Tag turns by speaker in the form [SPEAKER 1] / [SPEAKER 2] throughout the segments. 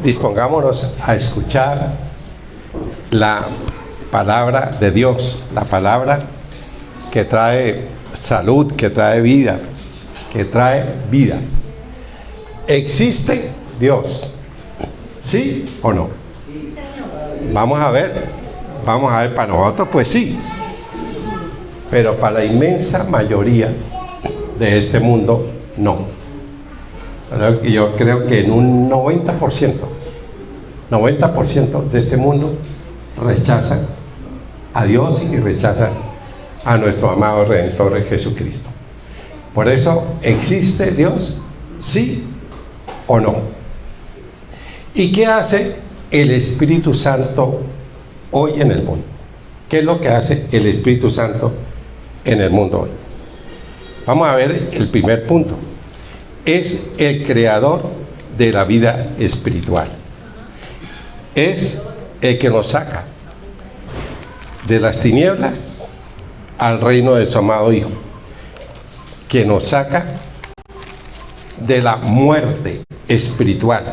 [SPEAKER 1] Dispongámonos a escuchar la palabra de Dios, la palabra que trae salud, que trae vida, que trae vida. ¿Existe Dios? ¿Sí o no?
[SPEAKER 2] Sí, Señor.
[SPEAKER 1] Vamos a ver, para nosotros pues sí, pero para la inmensa mayoría de este mundo no. Yo creo que en un 90% de este mundo rechazan a Dios y rechazan a nuestro amado Redentor Jesucristo. Por eso, ¿existe Dios? ¿Sí o no? ¿Y qué hace el Espíritu Santo hoy en el mundo? ¿Qué es lo que hace el Espíritu Santo en el mundo hoy? Vamos a ver el primer punto. Es el creador de la vida espiritual. Es el que nos saca de las tinieblas al reino de su amado Hijo, que nos saca de la muerte espiritual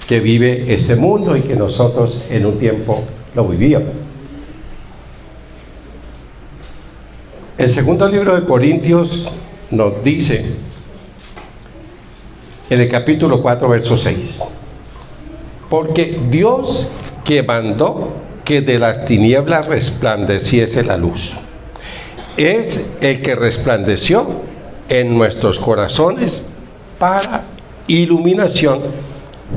[SPEAKER 1] que vive este mundo y que nosotros en un tiempo lo vivíamos. El segundo libro de Corintios nos dice, en el capítulo 4, verso 6, porque Dios que mandó que de las tinieblas resplandeciese la luz, es el que resplandeció en nuestros corazones para iluminación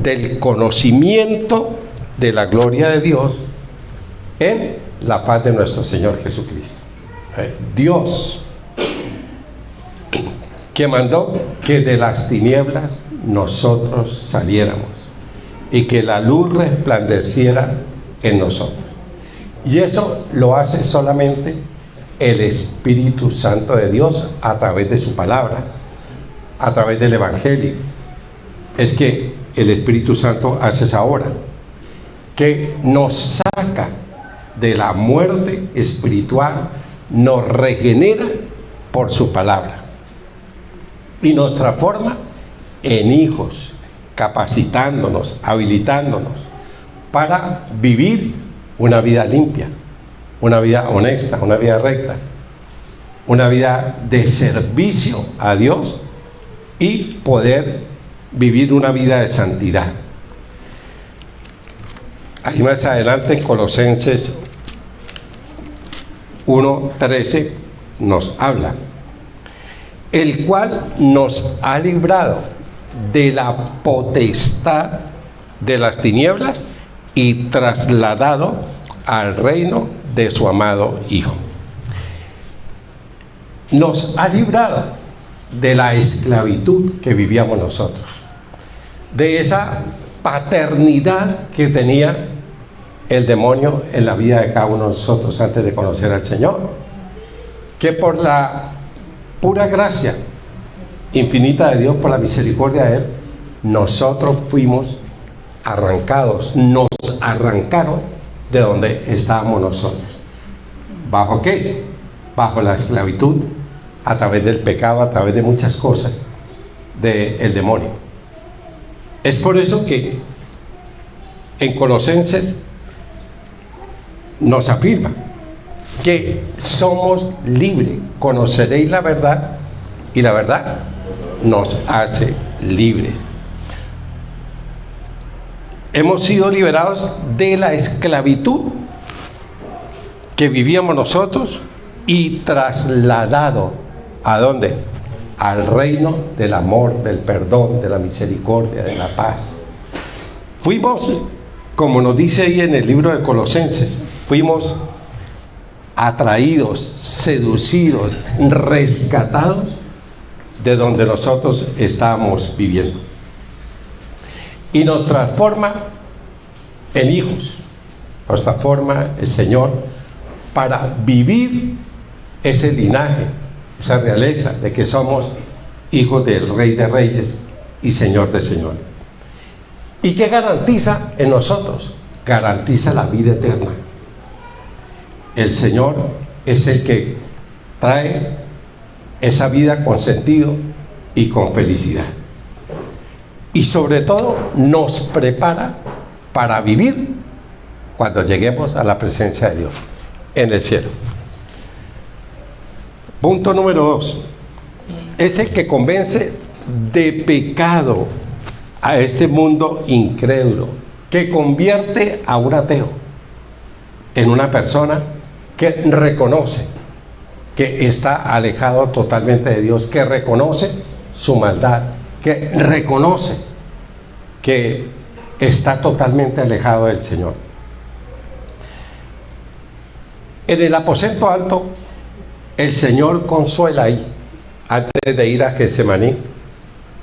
[SPEAKER 1] del conocimiento de la gloria de Dios en la paz de nuestro Señor Jesucristo. Dios que mandó que de las tinieblas nosotros saliéramos y que la luz resplandeciera en nosotros. Y eso lo hace solamente el Espíritu Santo de Dios a través de su palabra, a través del Evangelio. Es que el Espíritu Santo hace esa obra, que nos saca de la muerte espiritual, nos regenera por su palabra y nos transforma en hijos, capacitándonos, habilitándonos para vivir una vida limpia, una vida honesta, una vida recta, una vida de servicio a Dios y poder vivir una vida de santidad. Ahí más adelante en Colosenses 1:13 nos habla, el cual nos ha librado de la potestad de las tinieblas y trasladado al reino de su amado Hijo. Nos ha librado de la esclavitud que vivíamos nosotros, de esa paternidad que tenía el demonio en la vida de cada uno de nosotros antes de conocer al Señor, que por la pura gracia infinita de Dios, por la misericordia de Él, nosotros fuimos arrancados, nos arrancaron de donde estábamos nosotros. ¿Bajo qué? Bajo la esclavitud, a través del pecado, a través de muchas cosas del demonio. Es por eso que en Colosenses nos afirma que somos libres, conoceréis la verdad y la verdad nos hace libres. Hemos sido liberados de la esclavitud que vivíamos nosotros y trasladado ¿a dónde? Al reino del amor, del perdón, de la misericordia, de la paz. Fuimos, como nos dice ahí en el libro de Colosenses, fuimos atraídos, seducidos, rescatados de donde nosotros estábamos viviendo. Y nos transforma en hijos, nos transforma el Señor para vivir ese linaje, esa realeza de que somos hijos del Rey de Reyes y Señor de Señores. ¿Y qué garantiza en nosotros? Garantiza la vida eterna. El Señor es el que trae esa vida con sentido y con felicidad. y sobre todo nos prepara para vivir cuando lleguemos a la presencia de Dios en el cielo. Punto número 2. Es el que convence de pecado a este mundo incrédulo, que convierte a un ateo en una persona que reconoce que está alejado totalmente de Dios, que reconoce su maldad, que reconoce que está totalmente alejado del Señor. En el aposento alto, el Señor consuela ahí, antes de ir a Getsemaní,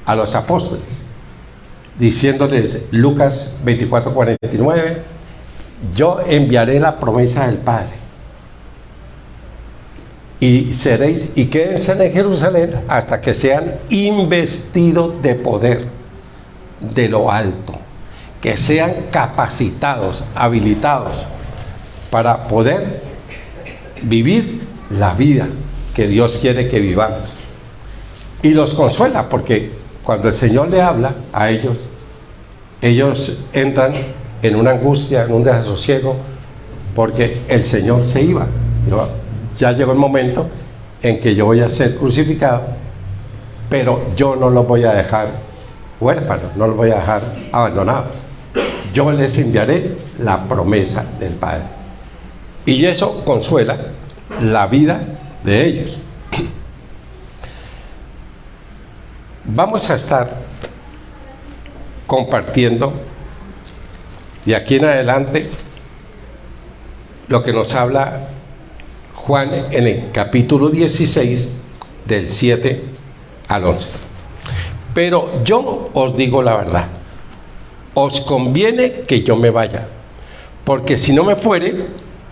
[SPEAKER 1] a los apóstoles, diciéndoles, Lucas 24:49, yo enviaré la promesa del Padre, y seréis, y quédense en Jerusalén hasta que sean investidos de poder de lo alto, que sean capacitados, habilitados para poder vivir la vida que Dios quiere que vivamos. Y los consuela, porque cuando el Señor le habla a ellos, ellos entran en una angustia, en un desasosiego, porque el Señor se iba. Ya llegó el momento en que yo voy a ser crucificado, pero yo no los voy a dejar huérfanos, no los voy a dejar abandonados. Yo les enviaré la promesa del Padre. Y eso consuela la vida de ellos. Vamos a estar compartiendo de aquí en adelante lo que nos habla Juan en el capítulo 16, del 7 al 11. Pero yo os digo la verdad, os conviene que yo me vaya, porque si no me fuere,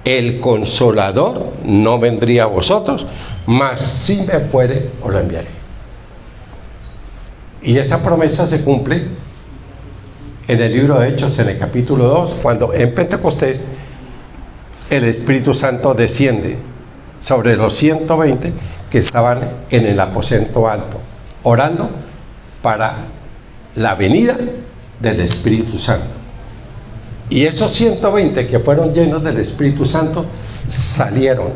[SPEAKER 1] el Consolador no vendría a vosotros, mas si me fuere, os lo enviaré. Y esa promesa se cumple en el libro de Hechos, en el capítulo 2, cuando en Pentecostés el Espíritu Santo desciende sobre los 120 que estaban en el aposento alto, orando para la venida del Espíritu Santo. Y esos 120 que fueron llenos del Espíritu Santo salieron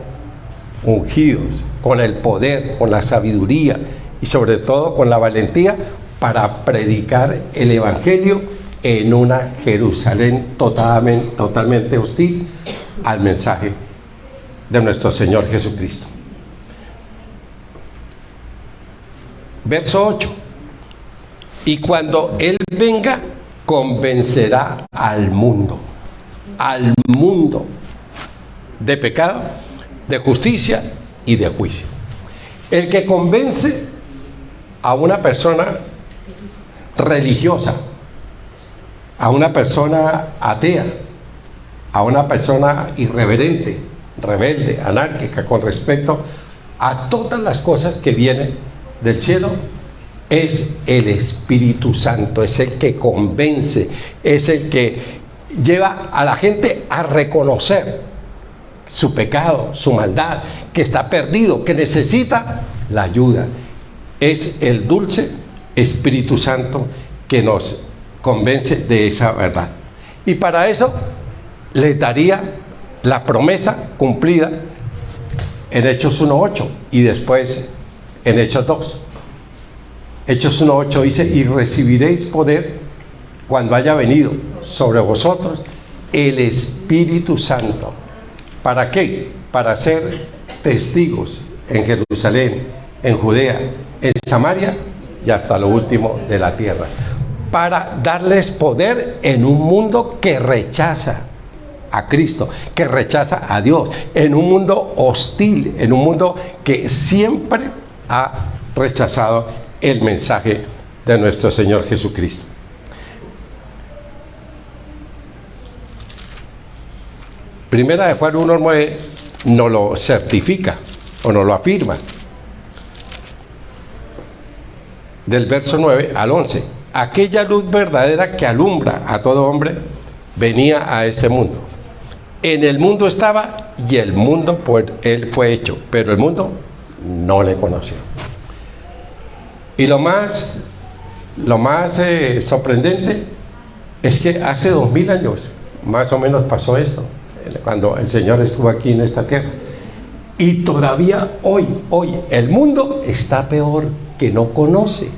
[SPEAKER 1] ungidos con el poder, con la sabiduría y sobre todo con la valentía para predicar el Evangelio en una Jerusalén totalmente hostil al mensaje de nuestro Señor Jesucristo. Verso 8. Y cuando Él venga, convencerá al mundo de pecado, de justicia y de juicio. El que convence a una persona religiosa, a una persona atea, a una persona irreverente, rebelde, anárquica con respecto a todas las cosas que vienen del cielo, es el Espíritu Santo, es el que convence, es el que lleva a la gente a reconocer su pecado, su maldad, que está perdido, que necesita la ayuda. Es el dulce Espíritu Santo que nos convence de esa verdad. Y para eso les daría la promesa cumplida en Hechos 1:8 y después en Hechos 2. Hechos 1:8 dice, y recibiréis poder cuando haya venido sobre vosotros el Espíritu Santo. ¿Para qué? Para ser testigos en Jerusalén, en Judea, en Samaria y hasta lo último de la tierra. Para darles poder en un mundo que rechaza a Cristo, que rechaza a Dios, en un mundo hostil, en un mundo que siempre ha rechazado el mensaje de nuestro Señor Jesucristo. Primera de Juan 1:9 nos lo certifica o nos lo afirma. Del verso 9 al 11. Aquella luz verdadera que alumbra a todo hombre venía a este mundo. En el mundo estaba y el mundo por él fue hecho, pero el mundo no le conoció. Y lo más lo más sorprendente es que hace 2000 años, más o menos, pasó esto, cuando el Señor estuvo aquí en esta tierra. Y todavía hoy, el mundo está peor, que no conoce,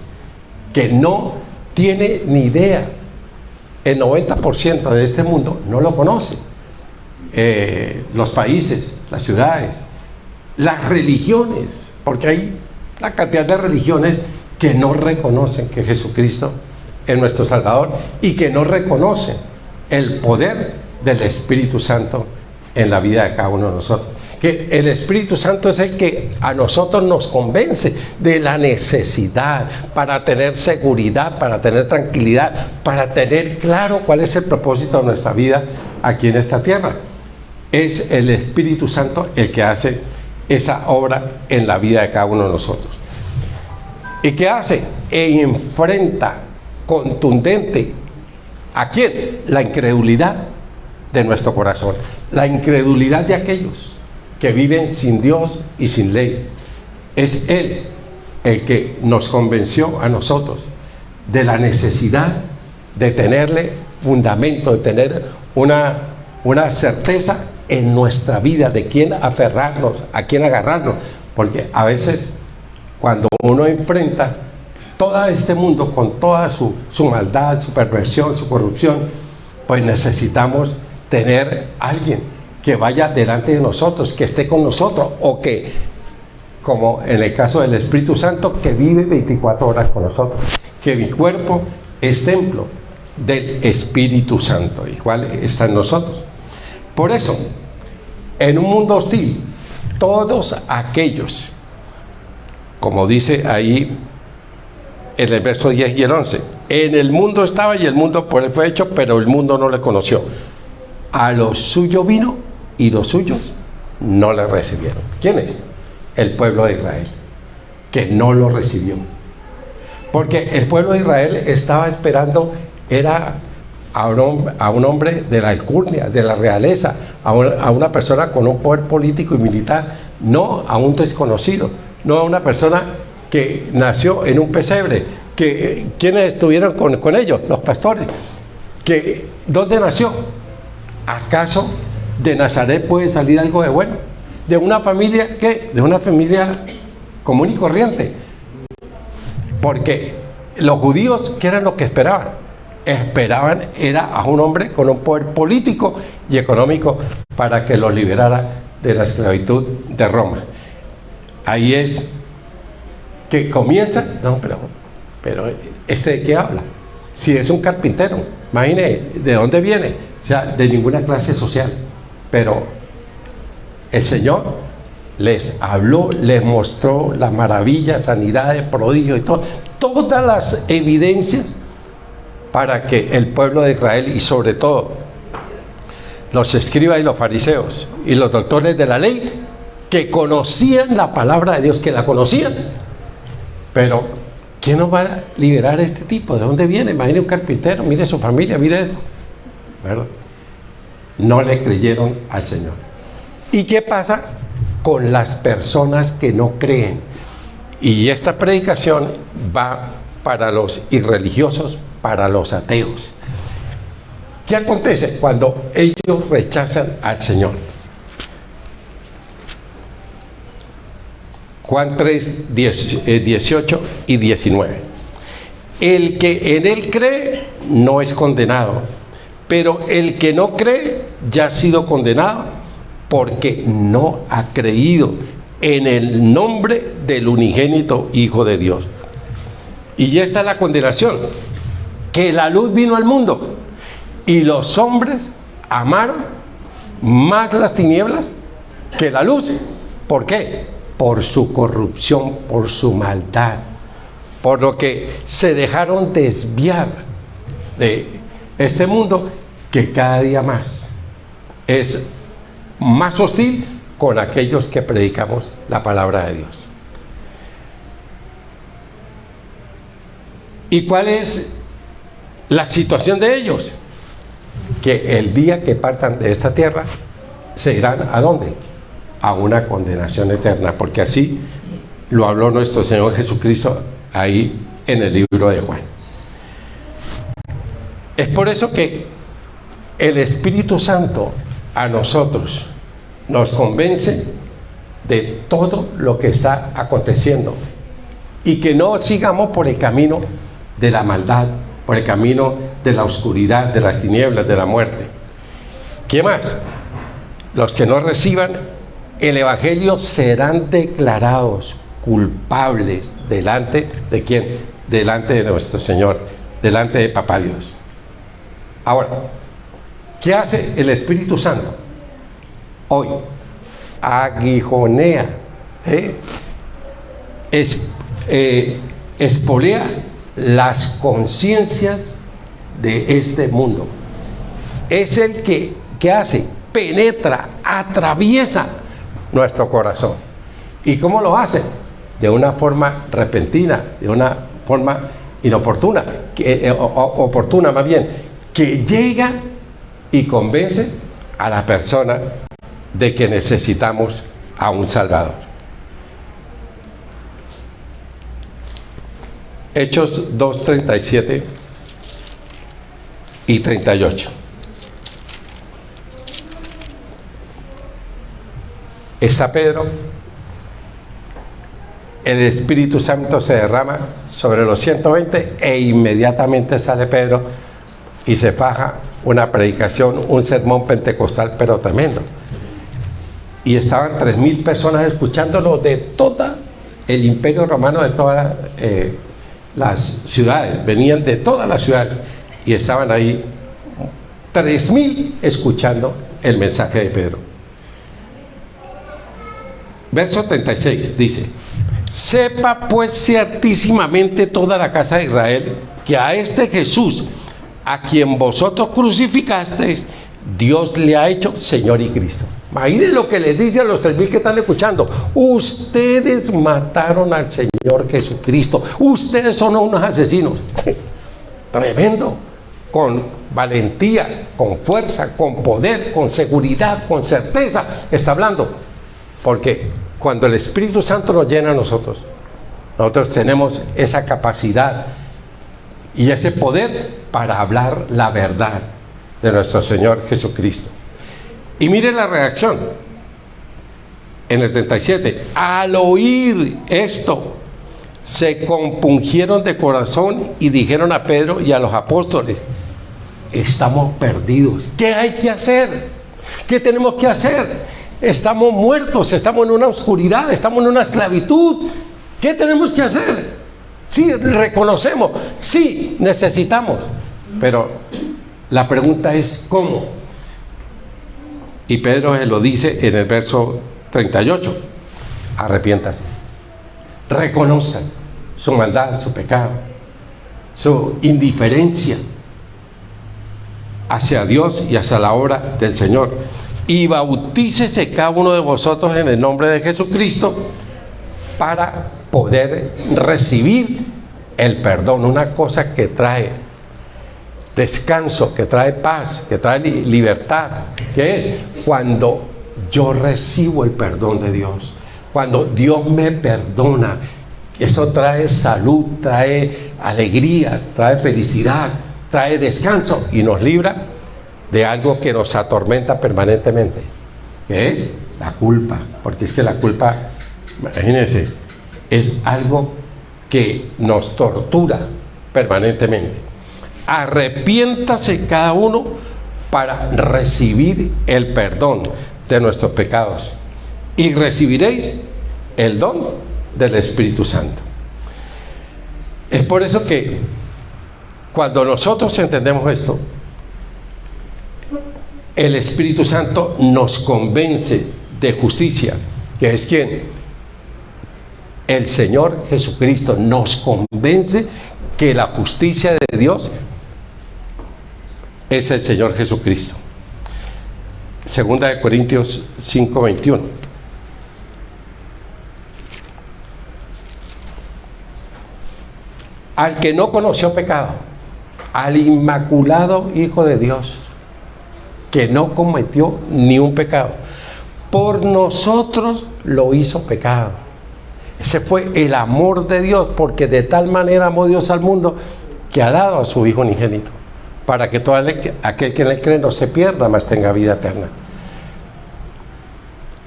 [SPEAKER 1] que no tiene ni idea. El 90% de este mundo no lo conoce. Los países, las ciudades, las religiones, porque hay la cantidad de religiones que no reconocen que Jesucristo es nuestro Salvador y que no reconocen el poder del Espíritu Santo en la vida de cada uno de nosotros. Que el Espíritu Santo es el que a nosotros nos convence de la necesidad para tener seguridad, para tener tranquilidad, para tener claro cuál es el propósito de nuestra vida aquí en esta tierra. Es el Espíritu Santo el que hace esa obra en la vida de cada uno de nosotros. ¿Y qué hace? Enfrenta contundente ¿a quién? La incredulidad de nuestro corazón, la incredulidad de aquellos que viven sin Dios y sin ley. Es Él el que nos convenció a nosotros de la necesidad de tenerle fundamento, de tener una certeza en nuestra vida, de quién aferrarnos, a quién agarrarnos, porque a veces cuando uno enfrenta todo este mundo con toda su maldad, su perversión, su corrupción, pues necesitamos tener a alguien que vaya delante de nosotros, que esté con nosotros, o que, como en el caso del Espíritu Santo, que vive 24 horas con nosotros, que mi cuerpo es templo del Espíritu Santo, el cual está en nosotros. Por eso, en un mundo hostil, todos aquellos, como dice ahí en el verso 10 y el 11, en el mundo estaba y el mundo por él fue hecho, pero el mundo no le conoció. A los suyos vino y los suyos no le recibieron. ¿Quién es? El pueblo de Israel, que no lo recibió. Porque el pueblo de Israel estaba esperando, era a un hombre de la alcurnia, de la realeza, a una persona con un poder político y militar, no a un desconocido, no a una persona que nació en un pesebre, que quienes estuvieron con ellos, los pastores, que ¿dónde nació? ¿Acaso de Nazaret puede salir algo de bueno? ¿De una familia qué? De una familia común y corriente. Porque los judíos, ¿qué eran lo que esperaban? Esperaban era a un hombre con un poder político y económico para que los liberara de la esclavitud de Roma. Ahí es que comienza, no, pero ¿este de qué habla? Si es un carpintero, imagine de dónde viene, o sea, de ninguna clase social, pero el Señor les habló, les mostró las maravillas, sanidades, prodigios y todo, todas las evidencias para que el pueblo de Israel, y sobre todo los escribas y los fariseos y los doctores de la ley, que conocían la palabra de Dios, que la conocían, pero ¿quién nos va a liberar a este tipo? ¿De dónde viene? Imagine un carpintero, mire su familia, mire esto, ¿verdad? No le creyeron al Señor. ¿Y qué pasa con las personas que no creen? Y esta predicación va para los irreligiosos, para los ateos. ¿Qué acontece cuando ellos rechazan al Señor? Juan 3, 18 y 19. El que en él cree no es condenado, pero el que no cree ya ha sido condenado porque no ha creído en el nombre del unigénito Hijo de Dios. Y ya está la condenación, que la luz vino al mundo y los hombres amaron más las tinieblas que la luz. ¿Por qué? Por su corrupción, por su maldad, por lo que se dejaron desviar de este mundo que cada día más es más hostil con aquellos que predicamos la palabra de Dios. ¿Y cuál es la situación de ellos? Que el día que partan de esta tierra se irán ¿a dónde? A una condenación eterna, porque así lo habló nuestro Señor Jesucristo ahí en el libro de Juan. Es por eso que el Espíritu Santo a nosotros nos convence de todo lo que está aconteciendo y que no sigamos por el camino de la maldad, por el camino de la oscuridad, de las tinieblas, de la muerte. ¿Qué más? Los que no reciban el Evangelio serán declarados culpables delante de ¿quién? Delante de nuestro Señor, delante de Papá Dios. Ahora, ¿qué hace el Espíritu Santo? Hoy, aguijonea, espolea las conciencias de este mundo. Es el que hace, penetra, atraviesa nuestro corazón. ¿Y cómo lo hace? De una forma repentina, de una forma inoportuna, oportuna más bien, que llega y convence a la persona de que necesitamos a un Salvador. Hechos 2:37 y 38. Está Pedro, el Espíritu Santo se derrama sobre los 120 e inmediatamente sale Pedro y se faja una predicación, un sermón pentecostal, pero tremendo. Y estaban 3,000 personas escuchándolo de todo el Imperio Romano, de todas las ciudades, venían de todas las ciudades y estaban ahí 3,000 escuchando el mensaje de Pedro. Verso 36 dice: sepa pues ciertísimamente toda la casa de Israel que a este Jesús, a quien vosotros crucificasteis, Dios le ha hecho Señor y Cristo. Imaginen lo que les dice a los 3,000 que están escuchando: ustedes mataron al Señor Jesucristo, ustedes son unos asesinos. Tremendo, con valentía, con fuerza, con poder, con seguridad, con certeza está hablando, porque cuando el Espíritu Santo nos llena a nosotros tenemos esa capacidad y ese poder para hablar la verdad de nuestro Señor Jesucristo. Y mire la reacción en el 37: al oír esto se compungieron de corazón y dijeron a Pedro y a los apóstoles: estamos perdidos, ¿qué hay que hacer? ¿Qué tenemos que hacer? Estamos muertos, estamos en una oscuridad, estamos en una esclavitud. ¿Qué tenemos que hacer? Sí, reconocemos, sí, necesitamos, pero la pregunta es ¿cómo? Y Pedro se lo dice en el verso 38: arrepiéntase, reconozcan su maldad, su pecado, su indiferencia hacia Dios y hacia la obra del Señor, y bautícese cada uno de vosotros en el nombre de Jesucristo para poder recibir el perdón, una cosa que trae descanso, que trae paz, que trae libertad, que es cuando yo recibo el perdón de Dios, cuando Dios me perdona. Eso trae salud, trae alegría, trae felicidad, trae descanso y nos libra de algo que nos atormenta permanentemente, que es la culpa. Porque es que la culpa, imagínense, es algo que nos tortura permanentemente. Arrepiéntase cada uno para recibir el perdón de nuestros pecados y recibiréis el don del Espíritu Santo. Es por eso que cuando nosotros entendemos esto, el Espíritu Santo nos convence de justicia, que es ¿quién? El Señor Jesucristo nos convence que la justicia de Dios es el Señor Jesucristo. Segunda de Corintios 5:21. Al que no conoció pecado, al inmaculado Hijo de Dios, que no cometió ni un pecado, por nosotros lo hizo pecado. Ese fue el amor de Dios, porque de tal manera amó Dios al mundo que ha dado a su Hijo unigénito, para que todo aquel que le cree no se pierda, mas tenga vida eterna.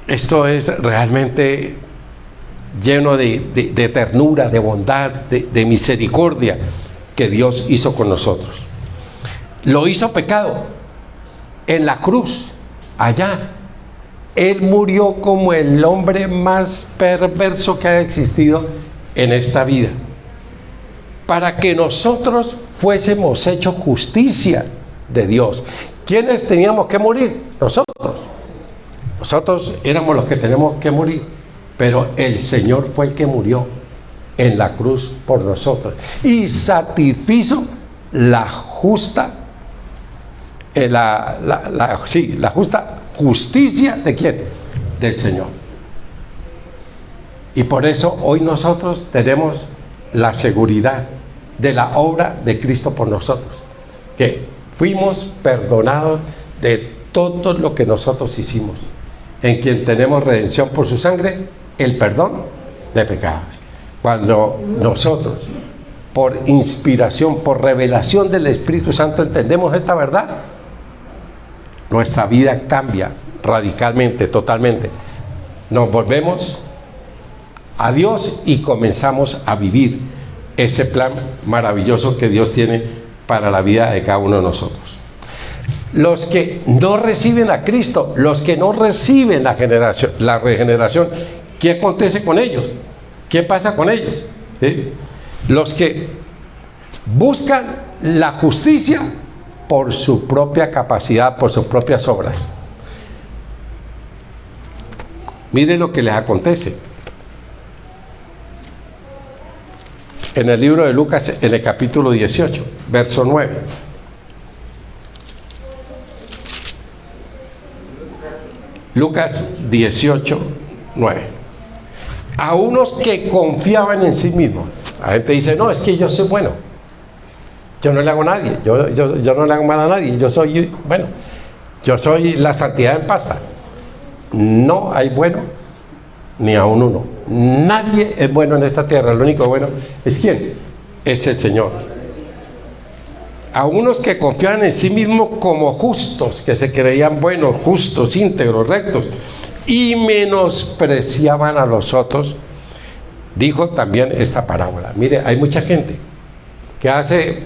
[SPEAKER 1] Esto es realmente lleno de ternura, de bondad, de misericordia que Dios hizo con nosotros. Lo hizo pecado en la cruz, allá. Él murió como el hombre más perverso que ha existido en esta vida, para que nosotros fuésemos hechos justicia de Dios. ¿Quiénes teníamos que morir? Nosotros. Nosotros éramos los que tenemos que morir, pero el Señor fue el que murió en la cruz por nosotros y satisfizo la justa la justa justicia ¿de quién? Del Señor. Y por eso hoy nosotros tenemos la seguridad de la obra de Cristo por nosotros, que fuimos perdonados de todo lo que nosotros hicimos, en quien tenemos redención por su sangre, el perdón de pecados. Cuando nosotros, por inspiración, por revelación del Espíritu Santo, entendemos esta verdad, nuestra vida cambia radicalmente, totalmente. Nos volvemos a Dios y comenzamos a vivir ese plan maravilloso que Dios tiene para la vida de cada uno de nosotros. Los que no reciben a Cristo, los que no reciben la regeneración, ¿qué acontece con ellos? ¿Qué pasa con ellos? ¿Sí? Los que buscan la justicia por su propia capacidad, por sus propias obras. Miren lo que les acontece. En el libro de Lucas, en el capítulo 18, verso 9. Lucas 18, 9. A unos que confiaban en sí mismos. La gente dice, no, es que yo soy bueno. Yo no le hago a nadie. Yo no le hago mal a nadie. Yo soy la santidad en pasta. No hay bueno, ni aun uno. Nadie es bueno en esta tierra. Lo único bueno es ¿quién? Es el Señor. A unos que confiaban en sí mismos como justos, que se creían buenos, justos, íntegros, rectos, y menospreciaban a los otros, dijo también esta parábola. Mire, hay mucha gente que hace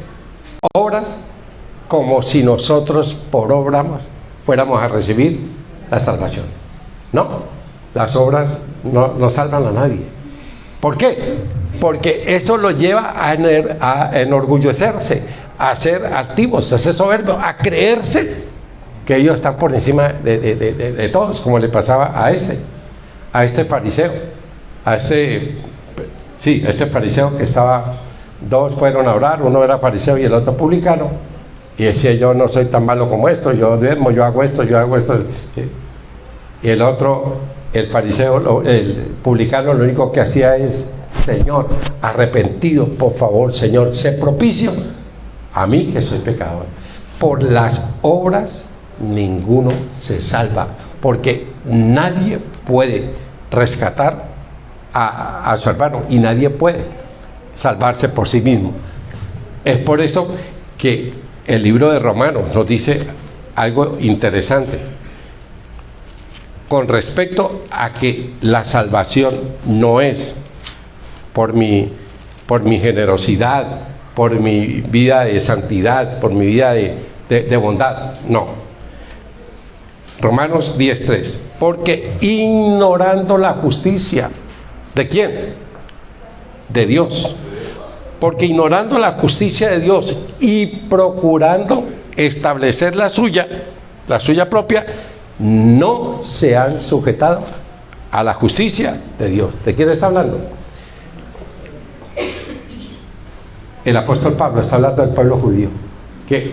[SPEAKER 1] obras como si nosotros por obras fuéramos a recibir la salvación. No, las obras no salvan a nadie. ¿Por qué? Porque eso lo lleva a enorgullecerse, a ser altivos, a ser soberbios, a creerse que ellos están por encima de todos, como le pasaba a este fariseo, a este fariseo que estaba, dos fueron a orar, uno era fariseo y el otro publicano, y decía, yo no soy tan malo como esto, yo duermo, yo hago esto, y el otro, el fariseo, el publicano, lo único que hacía es, Señor, arrepentido, por favor, Señor, sé propicio a mí que soy pecador. Por las obras ninguno se salva, porque nadie puede rescatar a su hermano y nadie puede salvarse por sí mismo. Es por eso que el libro de Romanos nos dice algo interesante con respecto a que la salvación no es por mi generosidad, por mi vida de santidad, por mi vida de bondad, no. Romanos 10:3, porque ignorando la justicia, ¿de quién? De Dios. Porque ignorando la justicia de Dios y procurando establecer la suya propia, no se han sujetado a la justicia de Dios. ¿De quién está hablando? El apóstol Pablo está hablando del pueblo judío, que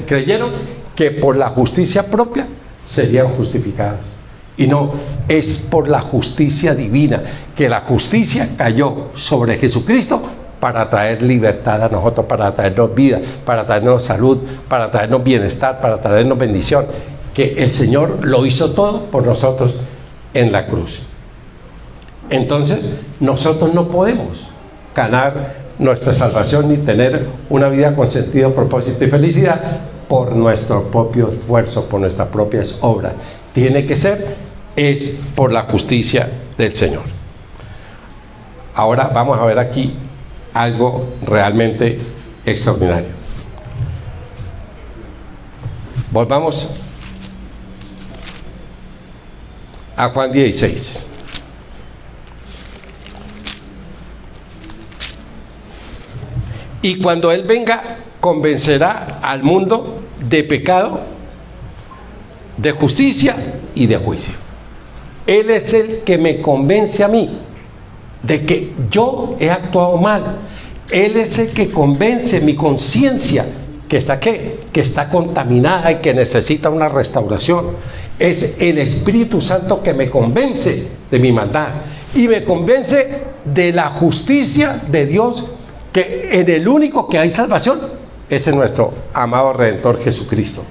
[SPEAKER 1] creyeron que por la justicia propia serían justificados. Y no, es por la justicia divina, que la justicia cayó sobre Jesucristo para traer libertad a nosotros, para traernos vida, para traernos salud, para traernos bienestar, para traernos bendición. Que el Señor lo hizo todo por nosotros en la cruz. Entonces, nosotros no podemos ganar nuestra salvación ni tener una vida con sentido, propósito y felicidad por nuestro propio esfuerzo, por nuestras propias obras. Tiene que ser, es por la justicia del Señor. Ahora vamos a ver aquí algo realmente extraordinario. Volvamos a Juan 16. Y cuando Él venga, convencerá al mundo de pecado, de justicia y de juicio. Él es el que me convence a mí de que yo he actuado mal. Él es el que convence mi conciencia que está ¿qué? Que está contaminada y que necesita una restauración. Es el Espíritu Santo que me convence de mi maldad y me convence de la justicia de Dios, que en el único que hay salvación es en nuestro amado Redentor Jesucristo.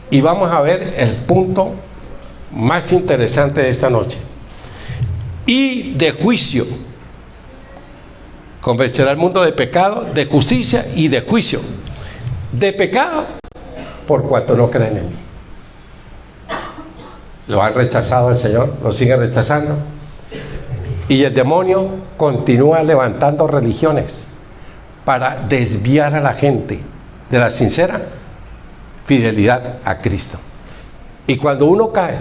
[SPEAKER 1] Y vamos a ver el punto más interesante de esta noche. Y de juicio. Convencerá al mundo de pecado, de justicia y de juicio. De pecado, por cuanto no creen en mí. Lo han rechazado el Señor, lo siguen rechazando. Y el demonio continúa levantando religiones para desviar a la gente de la sincera fidelidad a Cristo. Y cuando uno cae,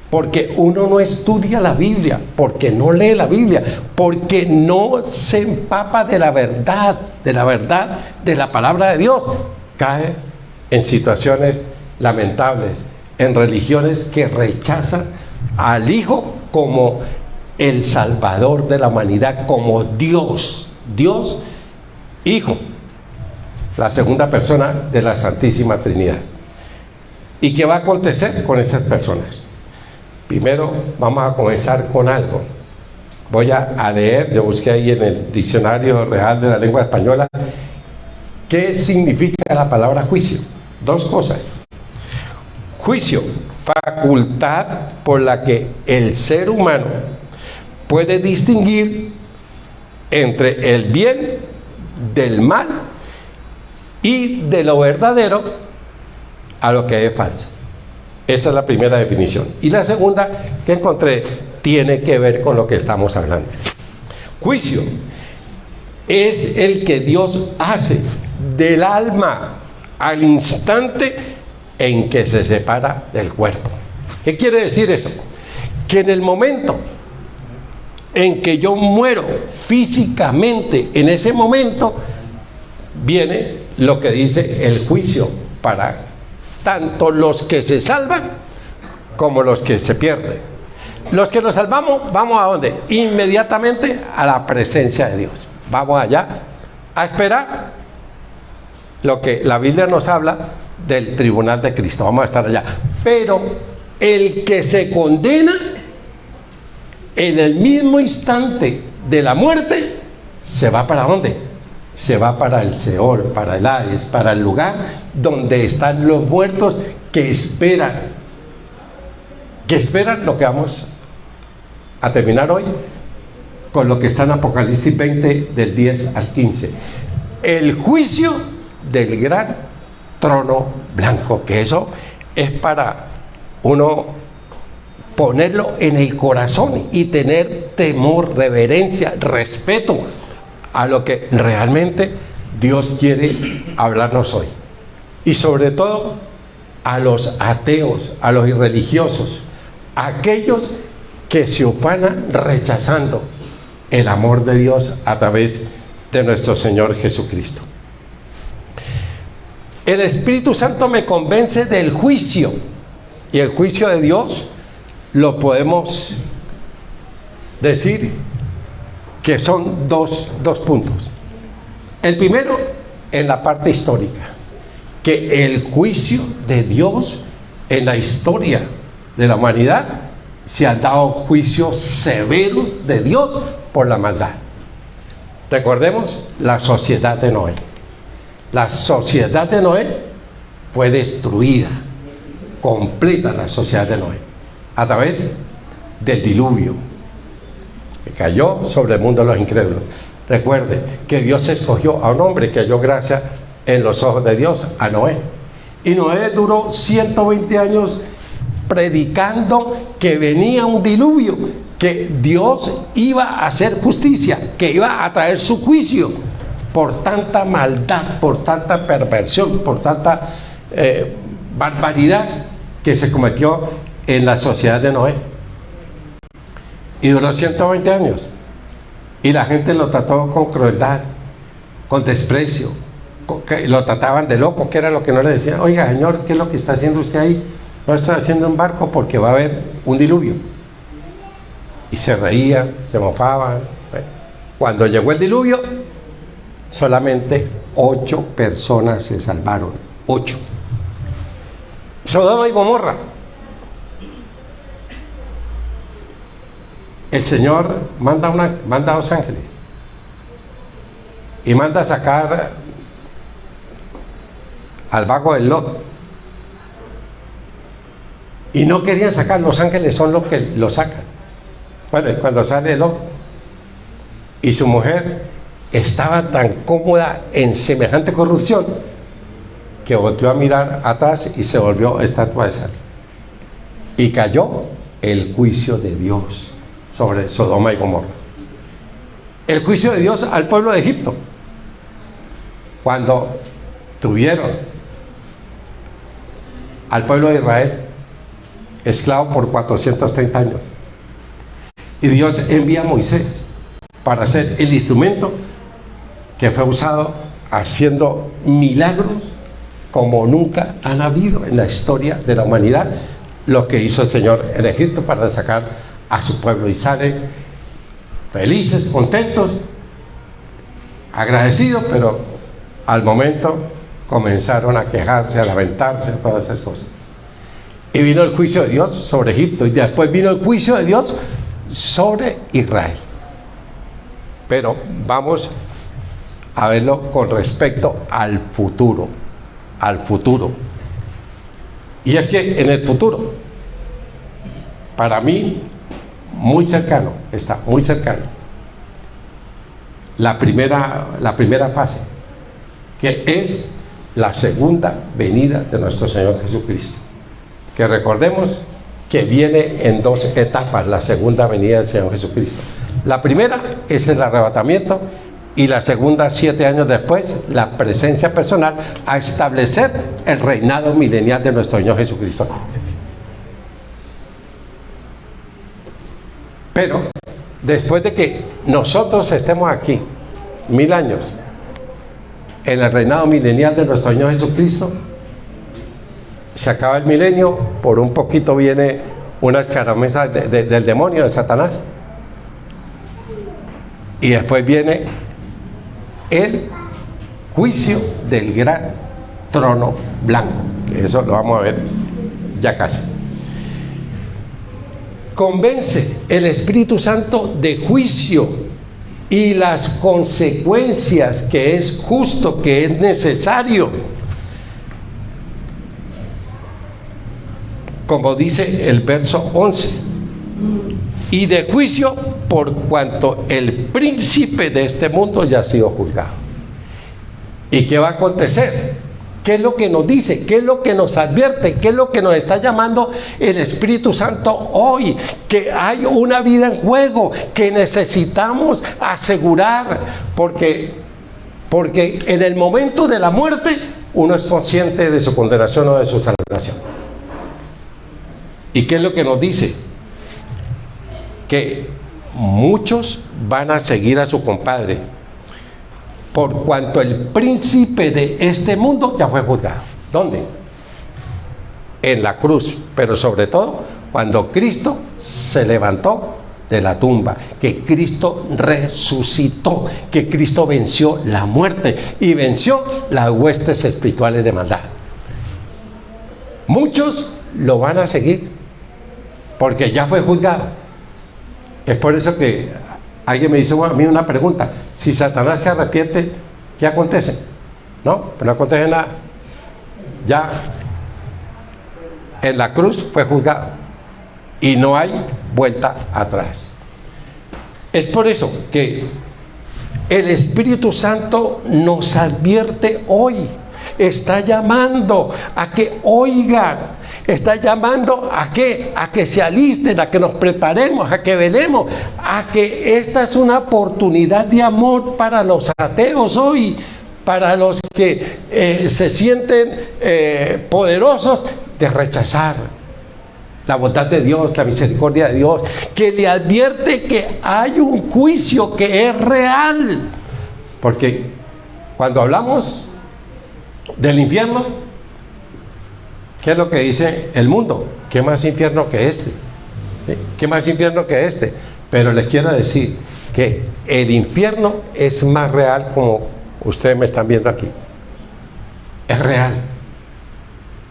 [SPEAKER 1] porque uno no estudia la Biblia, porque no lee la Biblia, porque no se empapa de la verdad de la palabra de Dios, cae en situaciones lamentables, en religiones que rechazan al Hijo como el Salvador de la humanidad, como Dios Hijo, la segunda persona de la Santísima Trinidad. ¿Y qué va a acontecer con esas personas? Primero vamos a comenzar con algo. Voy a leer, yo busqué ahí en el Diccionario Real de la Lengua Española, ¿qué significa la palabra juicio? Dos cosas. Juicio, facultad por la que el ser humano puede distinguir entre el bien del mal y de lo verdadero a lo que es falso. Esa es la primera definición. Y la segunda que encontré tiene que ver con lo que estamos hablando. Juicio es el que Dios hace del alma al instante en que se separa del cuerpo. ¿Qué quiere decir eso? Que en el momento en que yo muero físicamente, en ese momento viene lo que dice el juicio para tanto los que se salvan como los que se pierden. Los que nos salvamos, ¿vamos a dónde? Inmediatamente a la presencia de Dios. Vamos allá a esperar lo que la Biblia nos habla del tribunal de Cristo. Vamos a estar allá. Pero el que se condena en el mismo instante de la muerte, ¿se va para dónde? Se va para el Seol, para el Hades, para el lugar donde están los muertos que esperan lo que vamos a terminar hoy con lo que está en Apocalipsis 20 del 10 al 15. El juicio del gran trono blanco, que eso es para uno ponerlo en el corazón y tener temor, reverencia, respeto a lo que realmente Dios quiere hablarnos hoy. Y sobre todo a los ateos, a los irreligiosos, a aquellos que se ufanan rechazando el amor de Dios a través de nuestro Señor Jesucristo. El Espíritu Santo me convence del juicio, y el juicio de Dios lo podemos decir que son dos puntos. El primero, en la parte histórica, que el juicio de Dios en la historia de la humanidad se han dado juicios severos de Dios por la maldad. Recordemos la sociedad de Noé. La sociedad de Noé fue destruida, completa la sociedad de Noé, a través del diluvio que cayó sobre el mundo de los incrédulos. Recuerde que Dios escogió a un hombre que halló gracia en los ojos de Dios, a Noé. Y Noé duró 120 años predicando que venía un diluvio, que Dios iba a hacer justicia, que iba a traer su juicio por tanta maldad, por tanta perversión, por tanta barbaridad que se cometió en la sociedad de Noé. Y duró 120 años. Y la gente lo trató con crueldad, con desprecio, lo trataban de loco, que era lo que no le decían. Oiga, señor, ¿qué es lo que está haciendo usted ahí? No estoy haciendo un barco porque va a haber un diluvio. Y se reían, se mofaban. Cuando llegó el diluvio, solamente 8 personas se salvaron. 8. Sodoma y Gomorra. El Señor manda a 2 ángeles y manda a sacar al vago del Lot. Y no querían sacar, los ángeles son los que lo sacan. Bueno, y cuando sale Lot y su mujer estaba tan cómoda en semejante corrupción que volvió a mirar atrás y se volvió estatua de sal. Y cayó el juicio de Dios sobre Sodoma y Gomorra. El juicio de Dios al pueblo de Egipto, cuando tuvieron al pueblo de Israel esclavo por 430 años. Y Dios envía a Moisés para ser el instrumento que fue usado haciendo milagros como nunca han habido en la historia de la humanidad, lo que hizo el Señor en Egipto para sacar a su pueblo, y salen felices, contentos, agradecidos, pero al momento comenzaron a quejarse, a lamentarse, todas esas cosas. Y vino el juicio de Dios sobre Egipto, y después vino el juicio de Dios sobre Israel. Pero vamos a verlo con respecto al futuro. Y es que en el futuro, para mí, muy cercano, está muy cercano, la primera fase, que es la segunda venida de nuestro Señor Jesucristo. Que recordemos que viene en 2 etapas la segunda venida del Señor Jesucristo. La primera es el arrebatamiento, y la segunda, 7 años después, la presencia personal a establecer el reinado milenial de nuestro Señor Jesucristo. Pero después de que nosotros estemos aquí 1000 años en el reinado milenial de nuestro Señor Jesucristo, se acaba el milenio, por un poquito viene una escarameza del demonio, de Satanás, y después viene el juicio del gran trono blanco. Eso lo vamos a ver ya casi. Convence el Espíritu Santo de juicio y las consecuencias, que es justo, que es necesario. Como dice el verso 11, y de juicio por cuanto el príncipe de este mundo ya ha sido juzgado. ¿Y qué va a acontecer? ¿Qué es lo que nos dice? ¿Qué es lo que nos advierte? ¿Qué es lo que nos está llamando el Espíritu Santo hoy? Que hay una vida en juego que necesitamos asegurar, porque en el momento de la muerte uno es consciente de su condenación o de su salvación. ¿Y qué es lo que nos dice? Que muchos van a seguir a su compadre, por cuanto el príncipe de este mundo ya fue juzgado. ¿Dónde? En la cruz, pero sobre todo cuando Cristo se levantó de la tumba, que Cristo resucitó, que Cristo venció la muerte y venció las huestes espirituales de maldad. Muchos lo van a seguir porque ya fue juzgado. Es por eso que alguien me hizo a mí una pregunta: si Satanás se arrepiente, ¿qué acontece? No, pero no acontece nada. Ya en la cruz fue juzgado y no hay vuelta atrás. Es por eso que El Espíritu Santo nos advierte hoy. Está llamando a que oigan. Está llamando a que se alisten, a que nos preparemos, a que velemos, a que esta es una oportunidad de amor para los ateos hoy, para los que se sienten poderosos de rechazar la bondad de Dios, la misericordia de Dios, que le advierte que hay un juicio que es real. Porque cuando hablamos del infierno, ¿qué es lo que dice el mundo? ¿Qué más infierno que este? ¿Qué más infierno que este? Pero les quiero decir que el infierno es más real, como ustedes me están viendo aquí. Es real.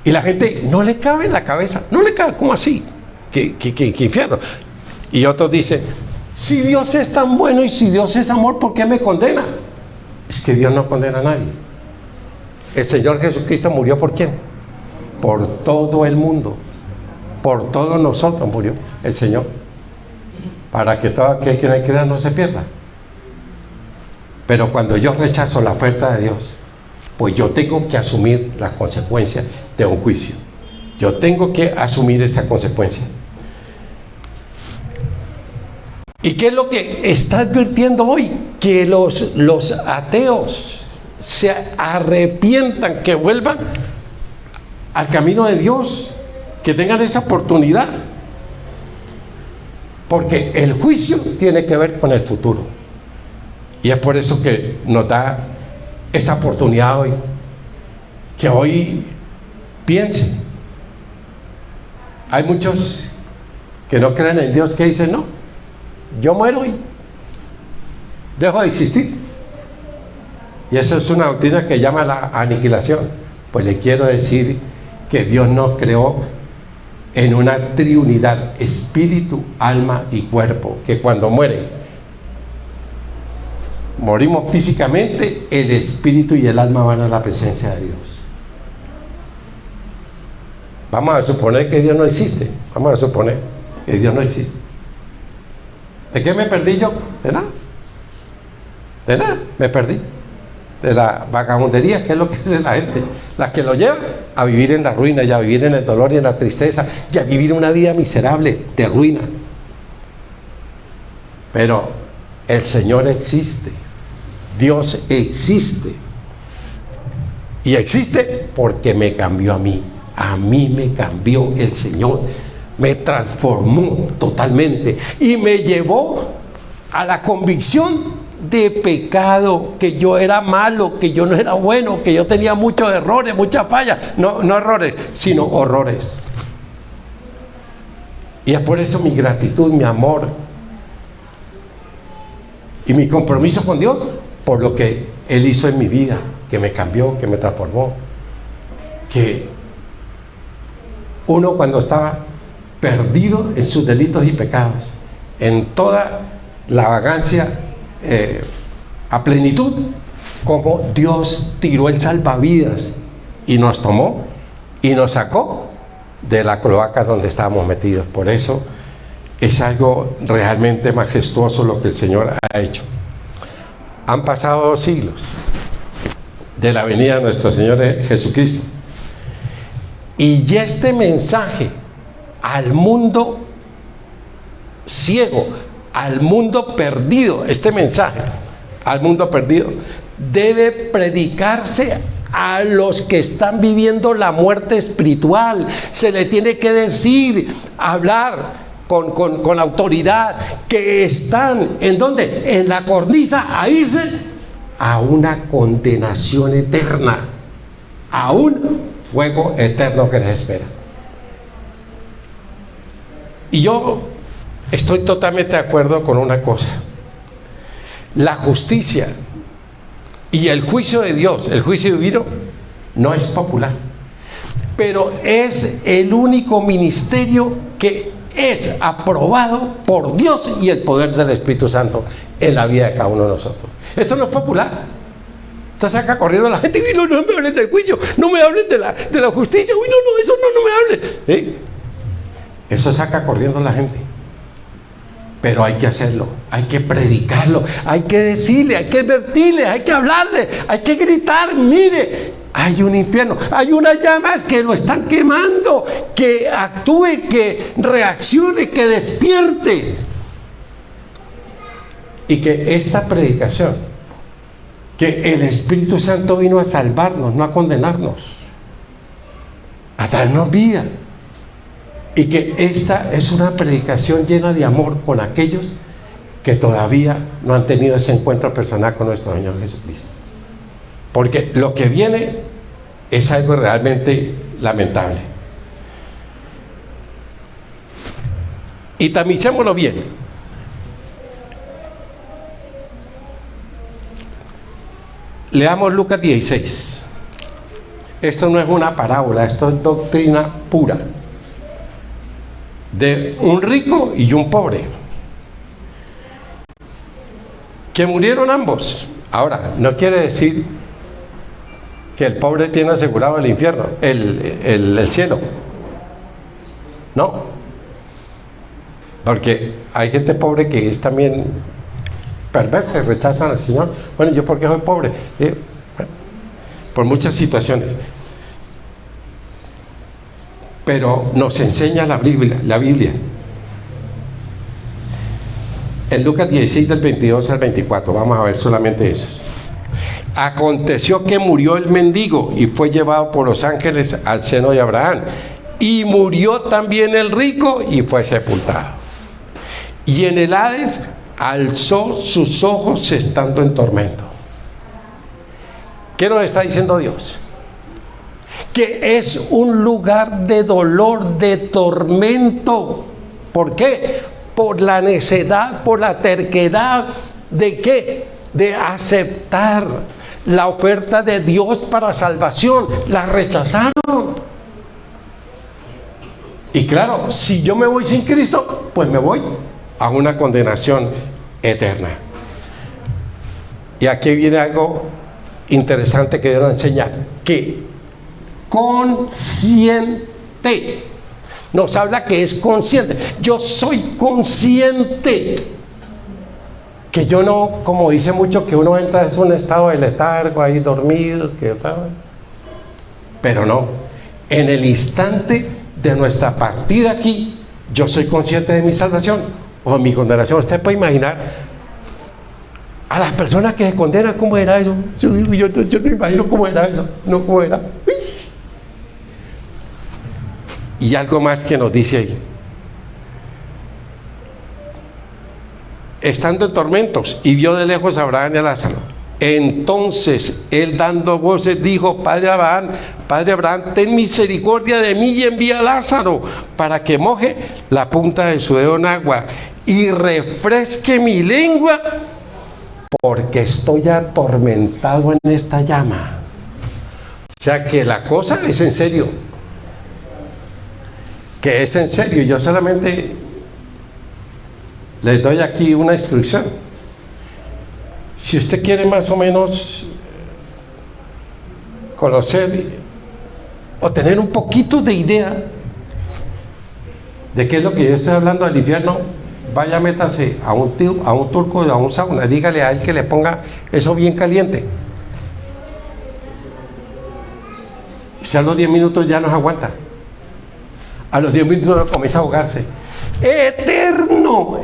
[SPEAKER 1] Y la gente no le cabe en la cabeza. No le cabe, ¿cómo así? ¿Qué infierno? Y otros dicen, si Dios es tan bueno y si Dios es amor, ¿por qué me condena? Es que Dios no condena a nadie. El Señor Jesucristo murió ¿por quién? Por todo el mundo, por todos nosotros murió el Señor, para que todo aquel que en él crea no se pierda. Pero cuando yo rechazo la oferta de Dios, pues yo tengo que asumir las consecuencias de un juicio. Yo tengo que asumir esa consecuencia. ¿Y qué es lo que está advirtiendo hoy? Que los ateos se arrepientan, que vuelvan al camino de Dios, que tengan esa oportunidad, porque el juicio tiene que ver con el futuro, y es por eso que nos da esa oportunidad hoy, que hoy piensen. Hay muchos que no creen en Dios, que dicen, no, yo muero y dejo de existir, y eso es una doctrina que llama la aniquilación. Pues le quiero decir que Dios nos creó en una triunidad, espíritu, alma y cuerpo, que cuando morimos físicamente, el espíritu y el alma van a la presencia de Dios. Vamos a suponer que Dios no existe. Vamos a suponer que Dios no existe. ¿De qué me perdí yo? De nada. De nada, me perdí. De la vagabundería, que es lo que hace la gente, la que lo lleva a vivir en la ruina, y a vivir en el dolor y en la tristeza, y a vivir una vida miserable de ruina. Pero el Señor existe, Dios existe, y existe porque me cambió a mí me cambió el Señor, me transformó totalmente y me llevó a la convicción de pecado, que yo era malo, que yo no era bueno, que yo tenía muchos errores, muchas fallas, no errores, sino horrores. Y es por eso mi gratitud, mi amor y mi compromiso con Dios, por lo que Él hizo en mi vida, que me cambió, que me transformó. Que uno, cuando estaba perdido en sus delitos y pecados, en toda la vagancia, a plenitud, como Dios tiró el salvavidas y nos tomó y nos sacó de la cloaca donde estábamos metidos. Por eso es algo realmente majestuoso lo que el Señor ha hecho. Han pasado 2 siglos de la venida de nuestro Señor Jesucristo, y este mensaje al mundo ciego, al mundo perdido, este mensaje al mundo perdido debe predicarse a los que están viviendo la muerte espiritual. Se le tiene que decir, hablar con autoridad, que están, ¿en dónde? En la cornisa, a irse a una condenación eterna, a un fuego eterno que les espera. Y yo estoy totalmente de acuerdo con una cosa: la justicia y el juicio de Dios, el juicio divino, no es popular, pero es el único ministerio que es aprobado por Dios y el poder del Espíritu Santo en la vida de cada uno de nosotros. Esto no es popular. Entonces acá corriendo la gente y no me hablen del juicio, no me hablen de la justicia, uy, eso no me hablen. Eso saca corriendo la gente. Pero hay que hacerlo, hay que predicarlo, hay que decirle, hay que advertirle, hay que hablarle, hay que gritar, mire, hay un infierno, hay unas llamas que lo están quemando, que actúe, que reaccione, que despierte. Y que esta predicación, que el Espíritu Santo vino a salvarnos, no a condenarnos, a darnos vida. Y que esta es una predicación llena de amor con aquellos que todavía no han tenido ese encuentro personal con nuestro Señor Jesucristo. Porque lo que viene es algo realmente lamentable. Y tamicémoslo bien. Leamos Lucas 16. Esto no es una parábola, esto es doctrina pura. De un rico y un pobre, que murieron ambos. Ahora, no quiere decir que el pobre tiene asegurado el infierno, el cielo. No. Porque hay gente pobre que es también perversa y rechazan al Señor. Bueno, ¿yo por qué soy pobre? Bueno, por muchas situaciones. Pero nos enseña la Biblia. En Lucas 16 del 22 al 24, vamos a ver solamente eso. Aconteció que murió el mendigo y fue llevado por los ángeles al seno de Abraham. Y murió también el rico y fue sepultado. Y en el Hades alzó sus ojos estando en tormento. ¿Qué nos está diciendo Dios? Que es un lugar de dolor, de tormento. ¿Por qué? Por la necedad, por la terquedad. ¿De qué? De aceptar la oferta de Dios para salvación. La rechazaron. Y claro, si yo me voy sin Cristo, pues me voy a una condenación eterna. Y aquí viene algo interesante que Dios nos enseña, que consciente. Nos habla que es consciente. Yo soy consciente que yo no, como dice mucho, que uno entra en un estado de letargo, ahí dormido, que, pero no. En el instante de nuestra partida aquí, yo soy consciente de mi salvación o mi condenación. Usted puede imaginar a las personas que se condenan, ¿cómo era eso? Yo no imagino cómo era eso. No, ¿cómo era? Y algo más que nos dice ahí. Estando en tormentos, y vio de lejos a Abraham y a Lázaro. Entonces él, dando voces, dijo: Padre Abraham, ten misericordia de mí y envía a Lázaro para que moje la punta de su dedo en agua y refresque mi lengua, porque estoy atormentado en esta llama. O sea que la cosa es en serio. Que es en serio. Yo solamente les doy aquí una instrucción. Si usted quiere más o menos conocer o tener un poquito de idea de qué es lo que yo estoy hablando del infierno, vaya, métase a un turco, a un sauna, dígale a él que le ponga eso bien caliente. Si a los 10 minutos ya no se aguanta. A los 10 minutos comienza a ahogarse. Eterno,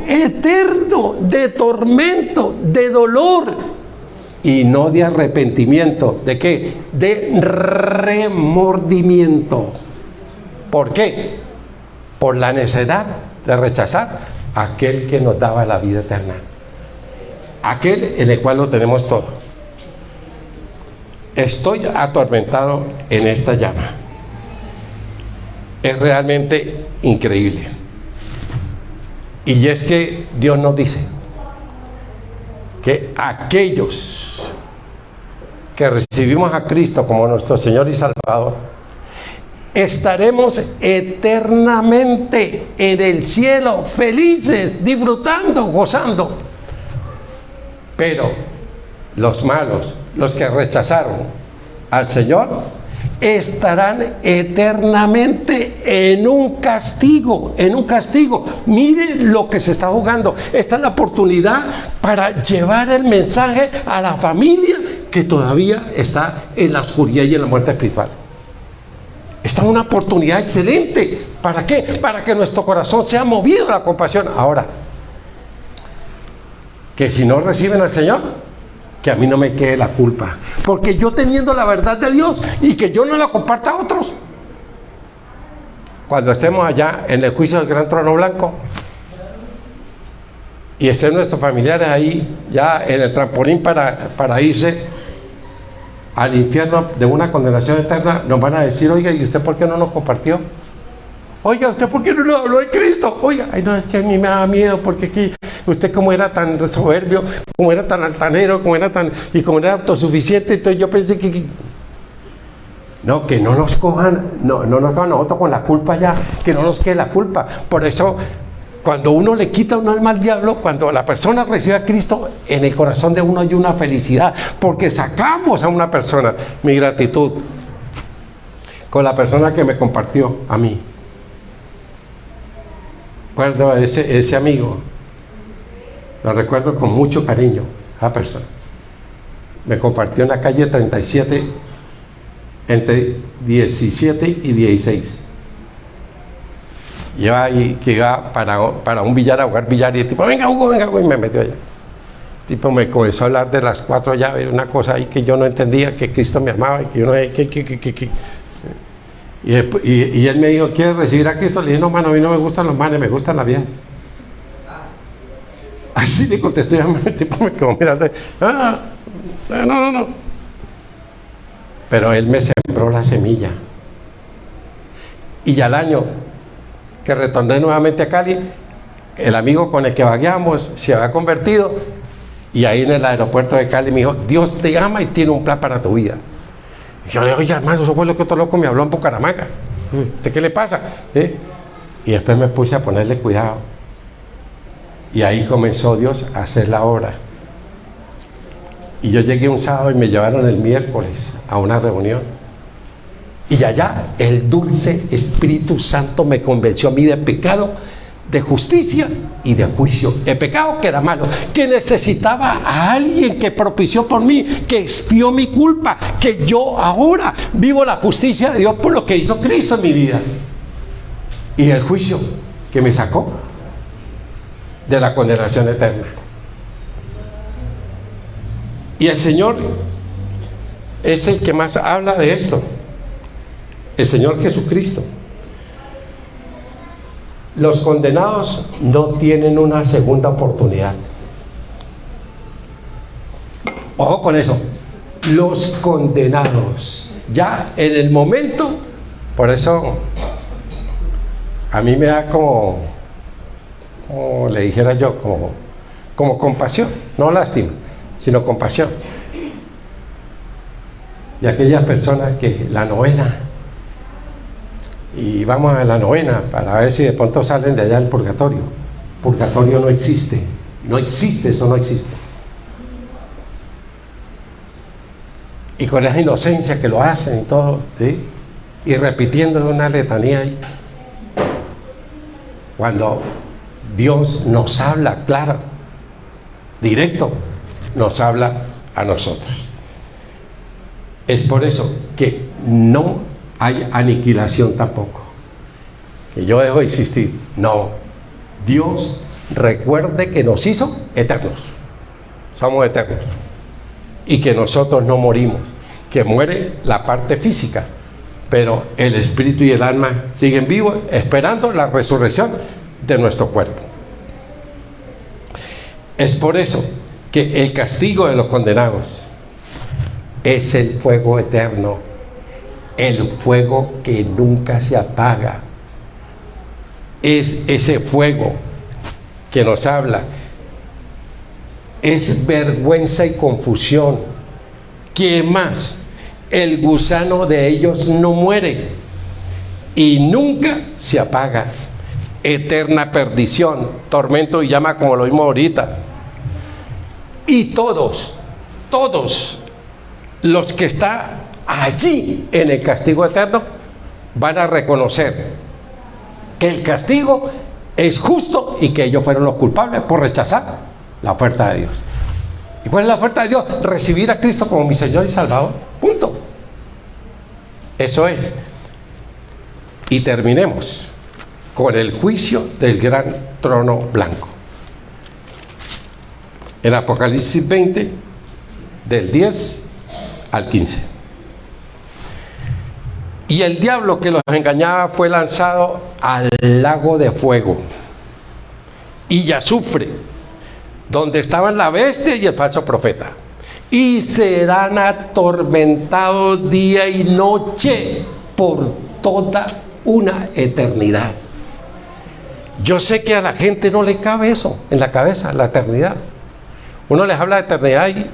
[SPEAKER 1] de tormento, de dolor. Y no de arrepentimiento. ¿De qué? De remordimiento. ¿Por qué? Por la necedad de rechazar a aquel que nos daba la vida eterna. Aquel en el cual lo tenemos todo. Estoy atormentado en esta llama. Es realmente increíble. Y es que Dios nos dice que aquellos que recibimos a Cristo como nuestro Señor y Salvador, estaremos eternamente en el cielo, felices, disfrutando, gozando. Pero los malos, los que rechazaron al Señor, estarán eternamente en un castigo, en un castigo. Mire lo que se está jugando. Esta es la oportunidad para llevar el mensaje a la familia que todavía está en la oscuridad y en la muerte espiritual. Esta es una oportunidad excelente. ¿Para qué? Para que nuestro corazón sea movido a la compasión. Ahora, que si no reciben al Señor, que a mí no me quede la culpa, porque yo teniendo la verdad de Dios y que yo no la comparta a otros, cuando estemos allá en el juicio del gran trono blanco y estén nuestros familiares ahí ya en el trampolín para irse al infierno de una condenación eterna, nos van a decir: oiga, ¿y usted por qué no nos compartió? Oiga, ¿usted por qué no nos habló de Cristo? Oiga, ay, no, es que a mí me da miedo, porque aquí usted, como era tan soberbio, como era tan altanero, como era autosuficiente, entonces yo pensé que no, que no nos cojan, no nos cojan nosotros con la culpa ya, que no nos quede la culpa. Por eso, cuando uno le quita un alma al diablo, cuando la persona recibe a Cristo, en el corazón de uno hay una felicidad, porque sacamos a una persona. Mi gratitud con la persona que me compartió a mí. Recuerdo a ese amigo, lo recuerdo con mucho cariño. Esa persona me compartió en la calle 37, entre 17 y 16. Yo ahí que iba para un billar, a jugar billar, y el tipo: venga Hugo, y me metió allá. El tipo me comenzó a hablar de las 4 llaves, una cosa ahí que yo no entendía, que Cristo me amaba, y que yo no que. Y él me dijo: ¿quieres recibir a Cristo? Le dije: no, mano, a mí no me gustan los manes, me gustan las viejas. Así le contesté, el tipo me quedó mirando. No. Pero él me sembró la semilla. Y al año que retorné nuevamente a Cali, el amigo con el que vagueamos se había convertido, y ahí en el aeropuerto de Cali me dijo: Dios te ama y tiene un plan para tu vida. Y yo le digo: oye, hermano, eso fue lo que otro loco me habló en Bucaramanga. ¿De qué le pasa? Y después me puse a ponerle cuidado. Y ahí comenzó Dios a hacer la obra. Y yo llegué un sábado y me llevaron el miércoles a una reunión. Y allá el dulce Espíritu Santo me convenció a mí de pecado, de justicia y de juicio. El pecado, que era malo, que necesitaba a alguien que propició por mí, que expió mi culpa, que yo ahora vivo la justicia de Dios por lo que hizo Cristo en mi vida. Y el juicio, que me sacó de la condenación eterna. Y el Señor es el que más habla de esto, el Señor Jesucristo. Los condenados no tienen una segunda oportunidad. Ojo con eso. Los condenados, ya en el momento, por eso a mí me da como le dijera yo, como compasión, no lástima, sino compasión. Y aquellas personas que la novena, y vamos a la novena para ver si de pronto salen de allá del purgatorio. Purgatorio no existe, eso no existe. Y con esa inocencia que lo hacen y todo, ¿sí? Y repitiendo una letanía ahí. Cuando Dios nos habla, claro, directo, nos habla a nosotros. Es por eso que no hay aniquilación tampoco. Que yo dejo de insistir. No. Dios, recuerde que nos hizo eternos. Somos eternos. Y que nosotros no morimos. Que muere la parte física, pero el espíritu y el alma siguen vivos, esperando la resurrección de nuestro cuerpo. Es por eso que el castigo de los condenados es el fuego eterno, el fuego que nunca se apaga. Es ese fuego que nos habla. Es vergüenza y confusión. ¿Qué más? El gusano de ellos no muere y nunca se apaga. Eterna perdición, tormento y llama, como lo vimos ahorita. Y todos los que están allí en el castigo eterno van a reconocer que el castigo es justo y que ellos fueron los culpables por rechazar la oferta de Dios. ¿Y cuál es la oferta de Dios? Recibir a Cristo como mi Señor y Salvador. Punto. Eso es. Y terminemos con el juicio del gran trono blanco. En Apocalipsis 20, del 10 al 15. Y el diablo que los engañaba fue lanzado al lago de fuego y azufre, donde estaban la bestia y el falso profeta, y serán atormentados día y noche por toda una eternidad. Yo sé que a la gente no le cabe eso en la cabeza, la eternidad. Uno les habla de eternidad y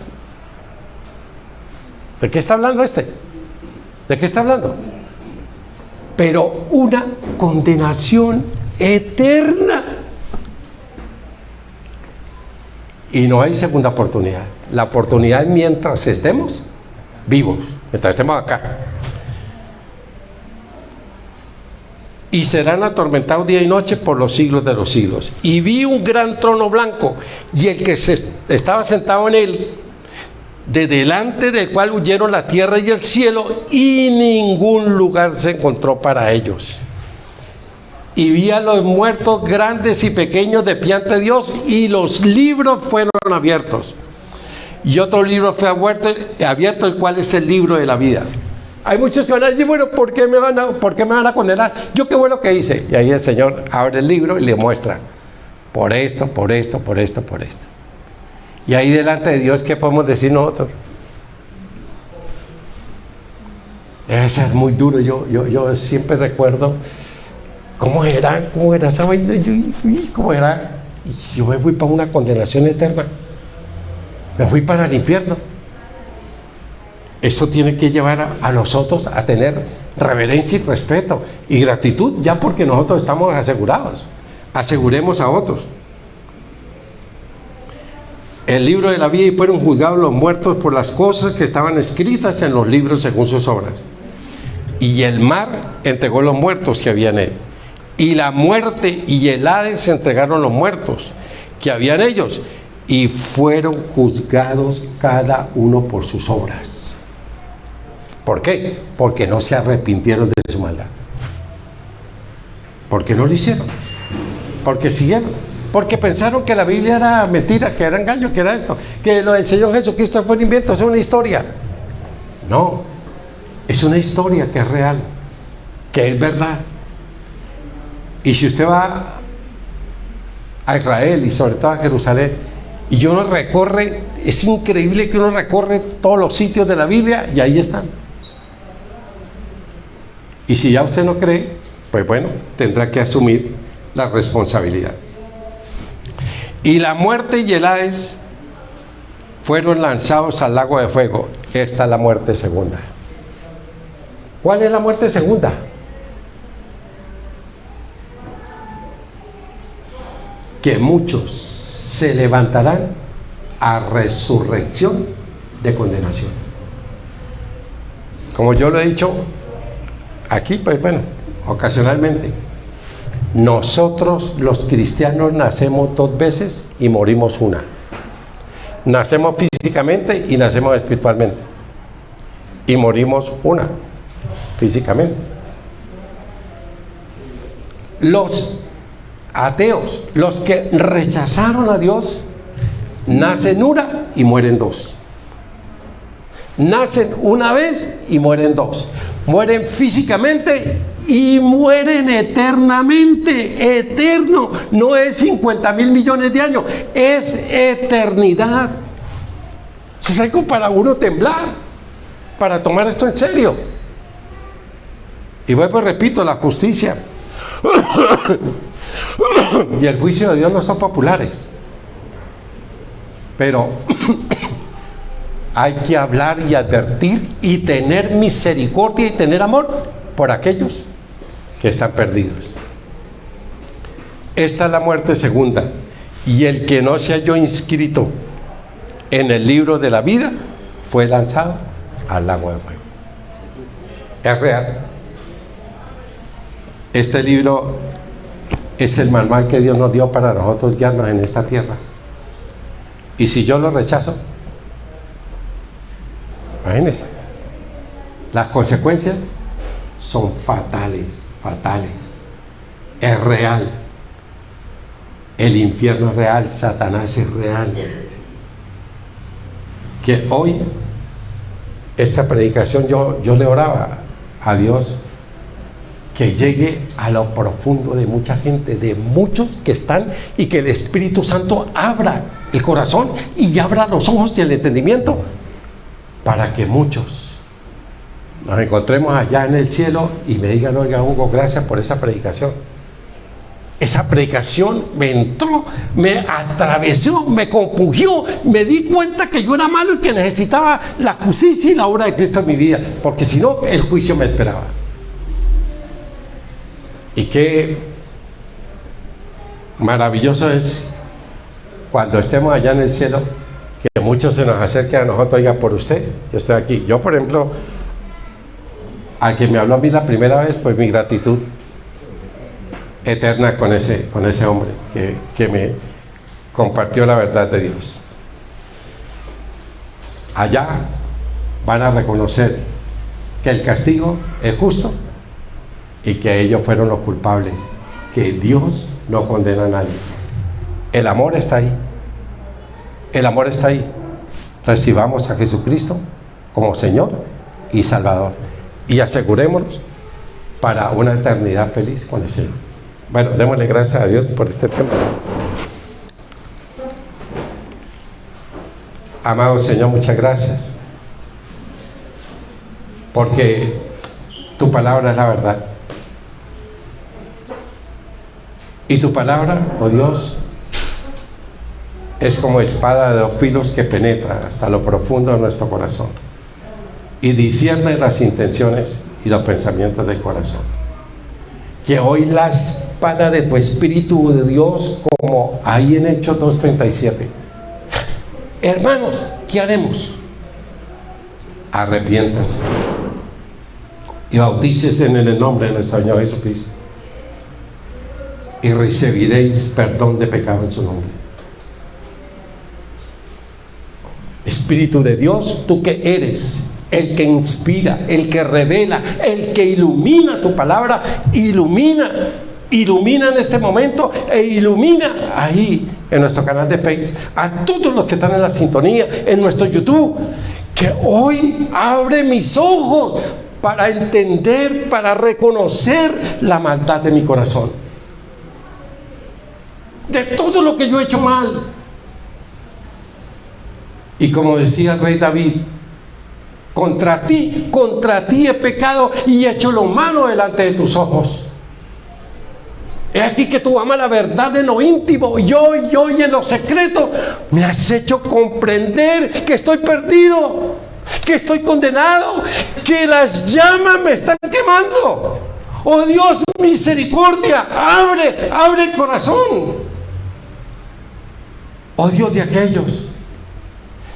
[SPEAKER 1] ¿de qué está hablando este? ¿De qué está hablando? Pero una condenación eterna. Y no hay segunda oportunidad. La oportunidad es mientras estemos vivos, mientras estemos acá. Y serán atormentados día y noche por los siglos de los siglos. Y vi un gran trono blanco, y el que estaba sentado en él, de delante del cual huyeron la tierra y el cielo, y ningún lugar se encontró para ellos. Y vi a los muertos grandes y pequeños de pie ante Dios, y los libros fueron abiertos. Y otro libro fue abierto, el cual es el libro de la vida. Hay muchos que van a decir, bueno, ¿por qué me van a condenar? Yo qué bueno que hice. Y ahí el Señor abre el libro y le muestra, por esto, por esto, por esto, por esto. Y ahí delante de Dios, ¿qué podemos decir nosotros? Debe ser muy duro. Yo siempre recuerdo cómo era esa vaina. ¿Cómo era? Y yo me fui para una condenación eterna. Me fui para el infierno. Eso tiene que llevar a nosotros a tener reverencia y respeto y gratitud, ya porque nosotros estamos asegurados. Aseguremos a otros. El libro de la vida, y fueron juzgados los muertos por las cosas que estaban escritas en los libros según sus obras. Y el mar entregó los muertos que había en él. Y la muerte y el Hades entregaron los muertos que había en ellos. Y fueron juzgados cada uno por sus obras. ¿Por qué? Porque no se arrepintieron de su maldad. Porque no lo hicieron. Porque siguieron. Porque pensaron que la Biblia era mentira, que era engaño, que era esto, que lo del Señor Jesucristo fue un invento, es una historia. No, es una historia que es real, que es verdad. Y si usted va a Israel y sobre todo a Jerusalén, y uno recorre, es increíble que uno recorre todos los sitios de la Biblia y ahí están. Y si ya usted no cree, pues bueno, tendrá que asumir la responsabilidad. Y la muerte y el Hades fueron lanzados al lago de fuego. Esta es la muerte segunda. ¿Cuál es la muerte segunda? Que muchos se levantarán a resurrección de condenación. Como yo lo he dicho aquí, pues bueno, ocasionalmente, nosotros los cristianos nacemos dos veces y morimos una. Nacemos físicamente y nacemos espiritualmente. Y morimos una, físicamente. Los ateos, los que rechazaron a Dios, nacen una y mueren dos. Nacen una vez y mueren dos. Mueren físicamente y mueren eternamente. Eterno. No es 50.000 millones de años, es eternidad. Es algo para uno temblar, para tomar esto en serio. Y vuelvo y repito, la justicia y el juicio de Dios no son populares, pero hay que hablar y advertir y tener misericordia y tener amor por aquellos que están perdidos. Esta es la muerte segunda. Y el que no se halló inscrito en el libro de la vida fue lanzado al lago de fuego. Es real. Este libro es el manual que Dios nos dio para nosotros guiarnos en esta tierra. Y si yo lo rechazo, imagínense, las consecuencias son fatales, fatales. Es real. El infierno es real, Satanás es real. Que hoy, esta predicación, yo le oraba a Dios que llegue a lo profundo de mucha gente, de muchos que están, y que el Espíritu Santo abra el corazón y abra los ojos y el entendimiento, para que muchos nos encontremos allá en el cielo y me digan: oiga, Hugo, gracias por esa predicación. Esa predicación me entró, me atravesó, me compungió, me di cuenta que yo era malo y que necesitaba la justicia y la obra de Cristo en mi vida, porque si no, el juicio me esperaba. Y qué maravilloso es cuando estemos allá en el cielo, que muchos se nos acerquen a nosotros: oiga, por usted, yo estoy aquí. Yo, por ejemplo, al que me habló a mí la primera vez, pues mi gratitud eterna con ese hombre que me compartió la verdad de Dios. Allá van a reconocer que el castigo es justo y que ellos fueron los culpables, que Dios no condena a nadie. El amor está ahí. El amor está ahí. Recibamos a Jesucristo como Señor y Salvador y asegurémonos para una eternidad feliz con el Señor. Bueno, démosle gracias a Dios por este tiempo. Amado Señor, muchas gracias, porque tu palabra es la verdad. Y tu palabra, oh Dios, es como espada de dos filos que penetra hasta lo profundo de nuestro corazón y discierne las intenciones y los pensamientos del corazón. Que hoy la espada de tu Espíritu de Dios, como ahí en Hechos 2:37, hermanos, ¿qué haremos? Arrepiéntanse y bautícense en el nombre de nuestro Señor Jesucristo y recibiréis perdón de pecado en su nombre. Espíritu de Dios, tú que eres el que inspira, el que revela, el que ilumina tu palabra, ilumina en este momento e ilumina ahí en nuestro canal de Facebook a todos los que están en la sintonía, en nuestro YouTube, que hoy abre mis ojos para entender, para reconocer la maldad de mi corazón, de todo lo que yo he hecho mal. Y como decía el rey David: contra ti he pecado y he hecho lo malo delante de tus ojos. He aquí que tú amas la verdad en lo íntimo y hoy en lo secreto me has hecho comprender que estoy perdido, que estoy condenado, que las llamas me están quemando. Oh Dios, misericordia, abre el corazón. Oh Dios de aquellos,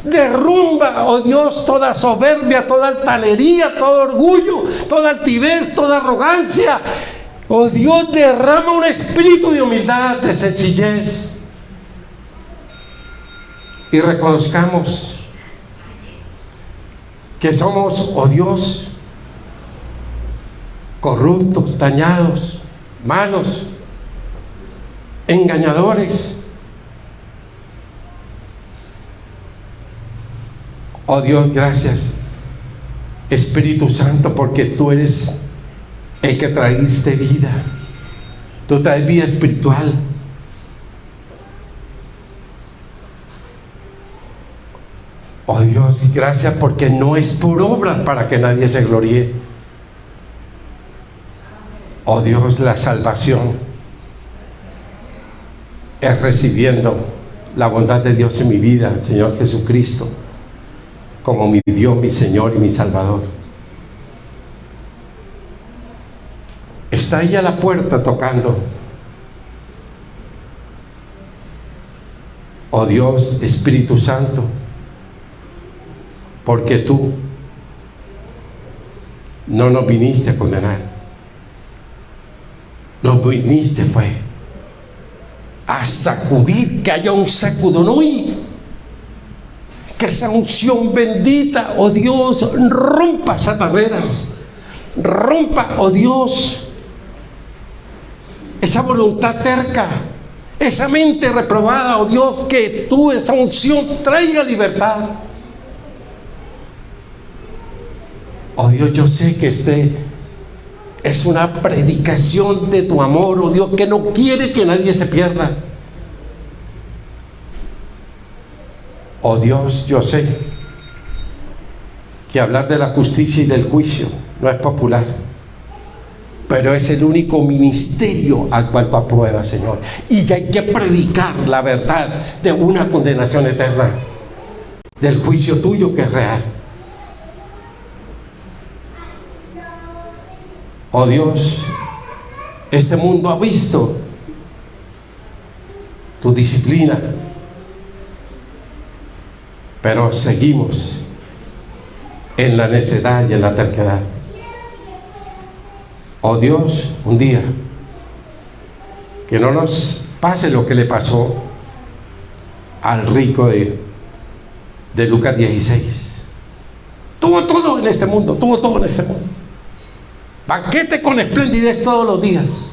[SPEAKER 1] derrumba, oh Dios, toda soberbia, toda altanería, todo orgullo, toda altivez, toda arrogancia. Oh Dios, derrama un espíritu de humildad, de sencillez, y reconozcamos que somos, oh Dios, corruptos, dañados, malos, engañadores. Oh Dios, gracias, Espíritu Santo, porque tú eres el que traíste vida. Tú traes vida espiritual. Oh Dios, gracias, porque no es por obra para que nadie se gloríe. Oh Dios, la salvación es recibiendo la bondad de Dios en mi vida, el Señor Jesucristo, como mi Dios, mi Señor y mi Salvador. Está ahí a la puerta tocando. Oh Dios, Espíritu Santo, porque tú no nos viniste a condenar. Nos viniste fue a sacudir, que haya un sacudón hoy, que esa unción bendita, oh Dios, rompa esas barreras, rompa, oh Dios, esa voluntad terca, esa mente reprobada, oh Dios, que tú, esa unción, traiga libertad. Oh Dios, yo sé que es una predicación de tu amor, oh Dios, que no quiere que nadie se pierda. Oh Dios, yo sé que hablar de la justicia y del juicio no es popular, pero es el único ministerio al cual tú apruebas, Señor. Y hay que predicar la verdad de una condenación eterna, del juicio tuyo que es real. Oh Dios, este mundo ha visto tu disciplina, pero seguimos en la necedad y en la terquedad. Oh Dios, un día que no nos pase lo que le pasó al rico de Lucas 16. Tuvo todo en este mundo, tuvo todo en este mundo. Banquete con esplendidez todos los días.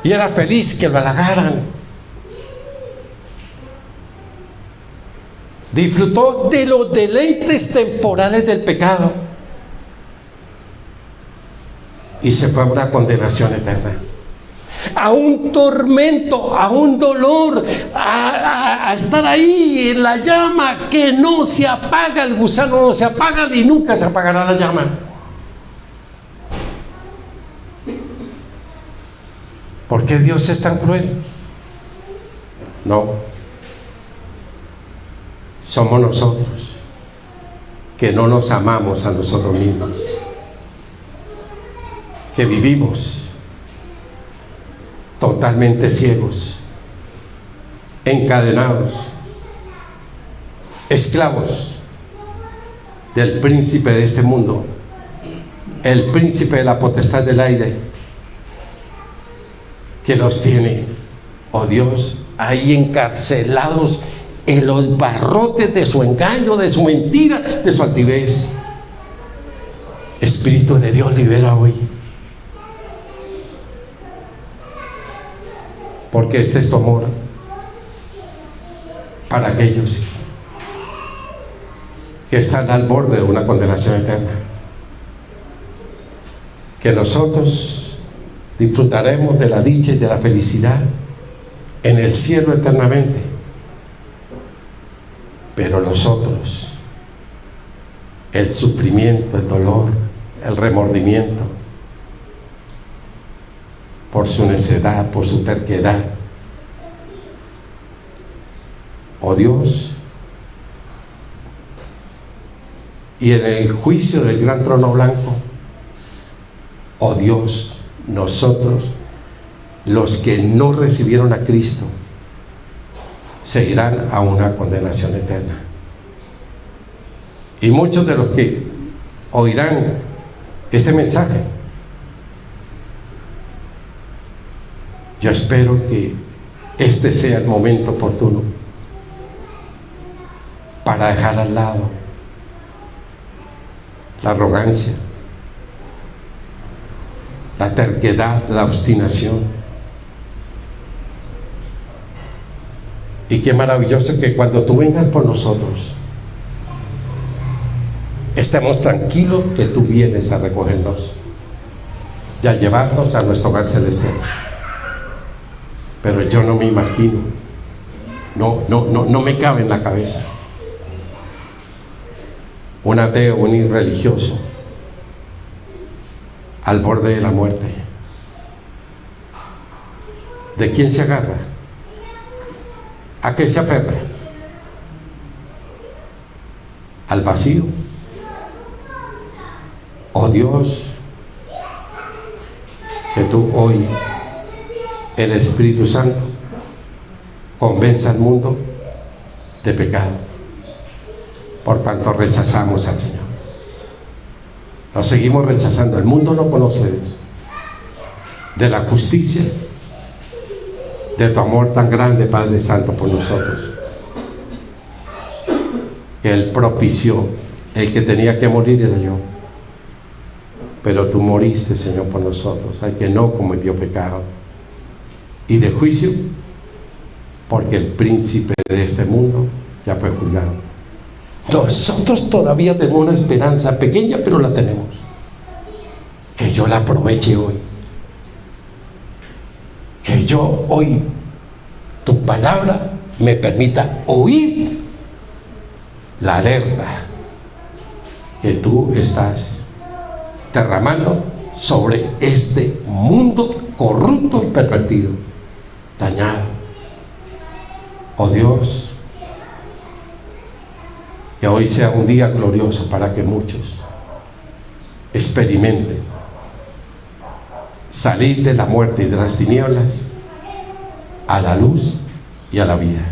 [SPEAKER 1] Y era feliz que lo halagaran. Disfrutó de los deleites temporales del pecado. Y se fue a una condenación eterna. A un tormento, a un dolor, a estar ahí en la llama que no se apaga, el gusano no se apaga ni nunca se apagará la llama. ¿Por qué Dios es tan cruel? No, somos nosotros que no nos amamos a nosotros mismos, que vivimos totalmente ciegos, encadenados, esclavos del príncipe de este mundo, el príncipe de la potestad del aire, que los tiene, oh Dios, ahí encarcelados en los barrotes de su engaño, de su mentira, de su altivez. Espíritu de Dios, libera hoy. Porque este es tu amor para aquellos que están al borde de una condenación eterna. Que nosotros disfrutaremos de la dicha y de la felicidad en el cielo eternamente. Pero los otros, el sufrimiento, el dolor, el remordimiento, por su necedad, por su terquedad. Oh Dios, y en el juicio del gran trono blanco, oh Dios, nosotros, los que no recibieron a Cristo, se irán a una condenación eterna. Y muchos de los que oirán ese mensaje, yo espero que este sea el momento oportuno para dejar al lado la arrogancia, la terquedad, la obstinación. Y qué maravilloso que cuando tú vengas por nosotros, estemos tranquilos que tú vienes a recogernos y a llevarnos a nuestro hogar celestial. Pero yo no me imagino, no me cabe en la cabeza un ateo, un irreligioso al borde de la muerte. ¿De quién se agarra? ¿A qué se aferra? Al vacío. Oh Dios, que tú hoy, el Espíritu Santo, convenza al mundo de pecado, por cuanto rechazamos al Señor. Lo seguimos rechazando. El mundo no conoce de Dios, de la justicia, de tu amor tan grande, Padre Santo, por nosotros. Él propició. El que tenía que morir era yo, pero tú moriste, Señor, por nosotros, al que no cometió pecado, y de juicio, porque el príncipe de este mundo ya fue juzgado. Nosotros todavía tenemos una esperanza pequeña, pero la tenemos. Que yo la aproveche hoy, que yo hoy, tu palabra me permita oír la alerta que tú estás derramando sobre este mundo corrupto y pervertido, dañado. Oh Dios, que hoy sea un día glorioso para que muchos experimenten salir de la muerte y de las tinieblas a la luz y a la vida.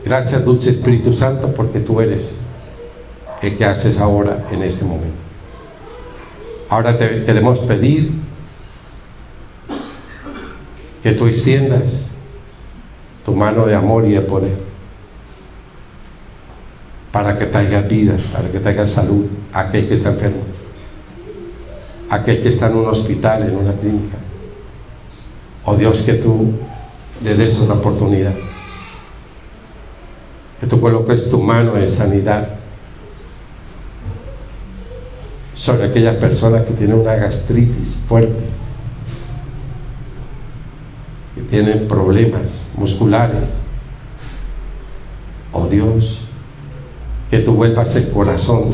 [SPEAKER 1] Gracias, dulce Espíritu Santo, porque tú eres el que haces ahora en ese momento. Ahora te queremos pedir que tú extiendas tu mano de amor y de poder para que traigas vida, para que traigas salud a aquel que está enfermo, a aquel que está en un hospital, en una clínica. Oh Dios, que tú le des una oportunidad, que tú coloques tu mano de sanidad sobre aquellas personas que tienen una gastritis fuerte, que tienen problemas musculares. Oh Dios, que tú vuelvas el corazón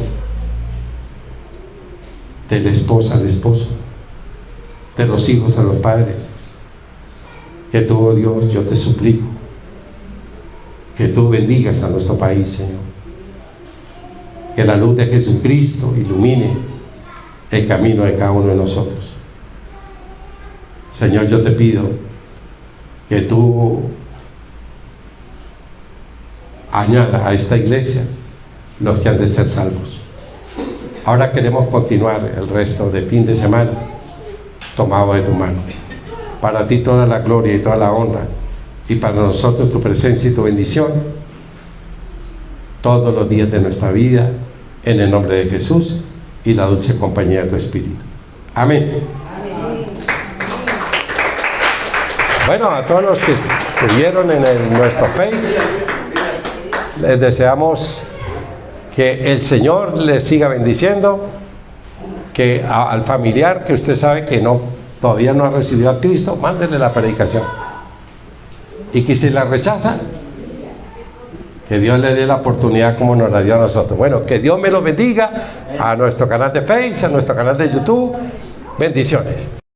[SPEAKER 1] de la esposa al esposo, de los hijos a los padres. Que tú, oh Dios, yo te suplico que tú bendigas a nuestro país, Señor. Que la luz de Jesucristo ilumine el camino de cada uno de nosotros. Señor, yo te pido que tú añada a esta iglesia los que han de ser salvos. Ahora queremos continuar el resto de fin de semana tomado de tu mano. Para ti toda la gloria y toda la honra, y para nosotros tu presencia y tu bendición todos los días de nuestra vida, en el nombre de Jesús y la dulce compañía de tu Espíritu. Amén. Bueno, a todos los que estuvieron en nuestro Face, les deseamos que el Señor les siga bendiciendo, que al familiar que usted sabe que todavía no ha recibido a Cristo, mándele la predicación, y que si la rechaza, que Dios le dé la oportunidad como nos la dio a nosotros. Bueno, que Dios me lo bendiga, a nuestro canal de Face, a nuestro canal de YouTube. Bendiciones.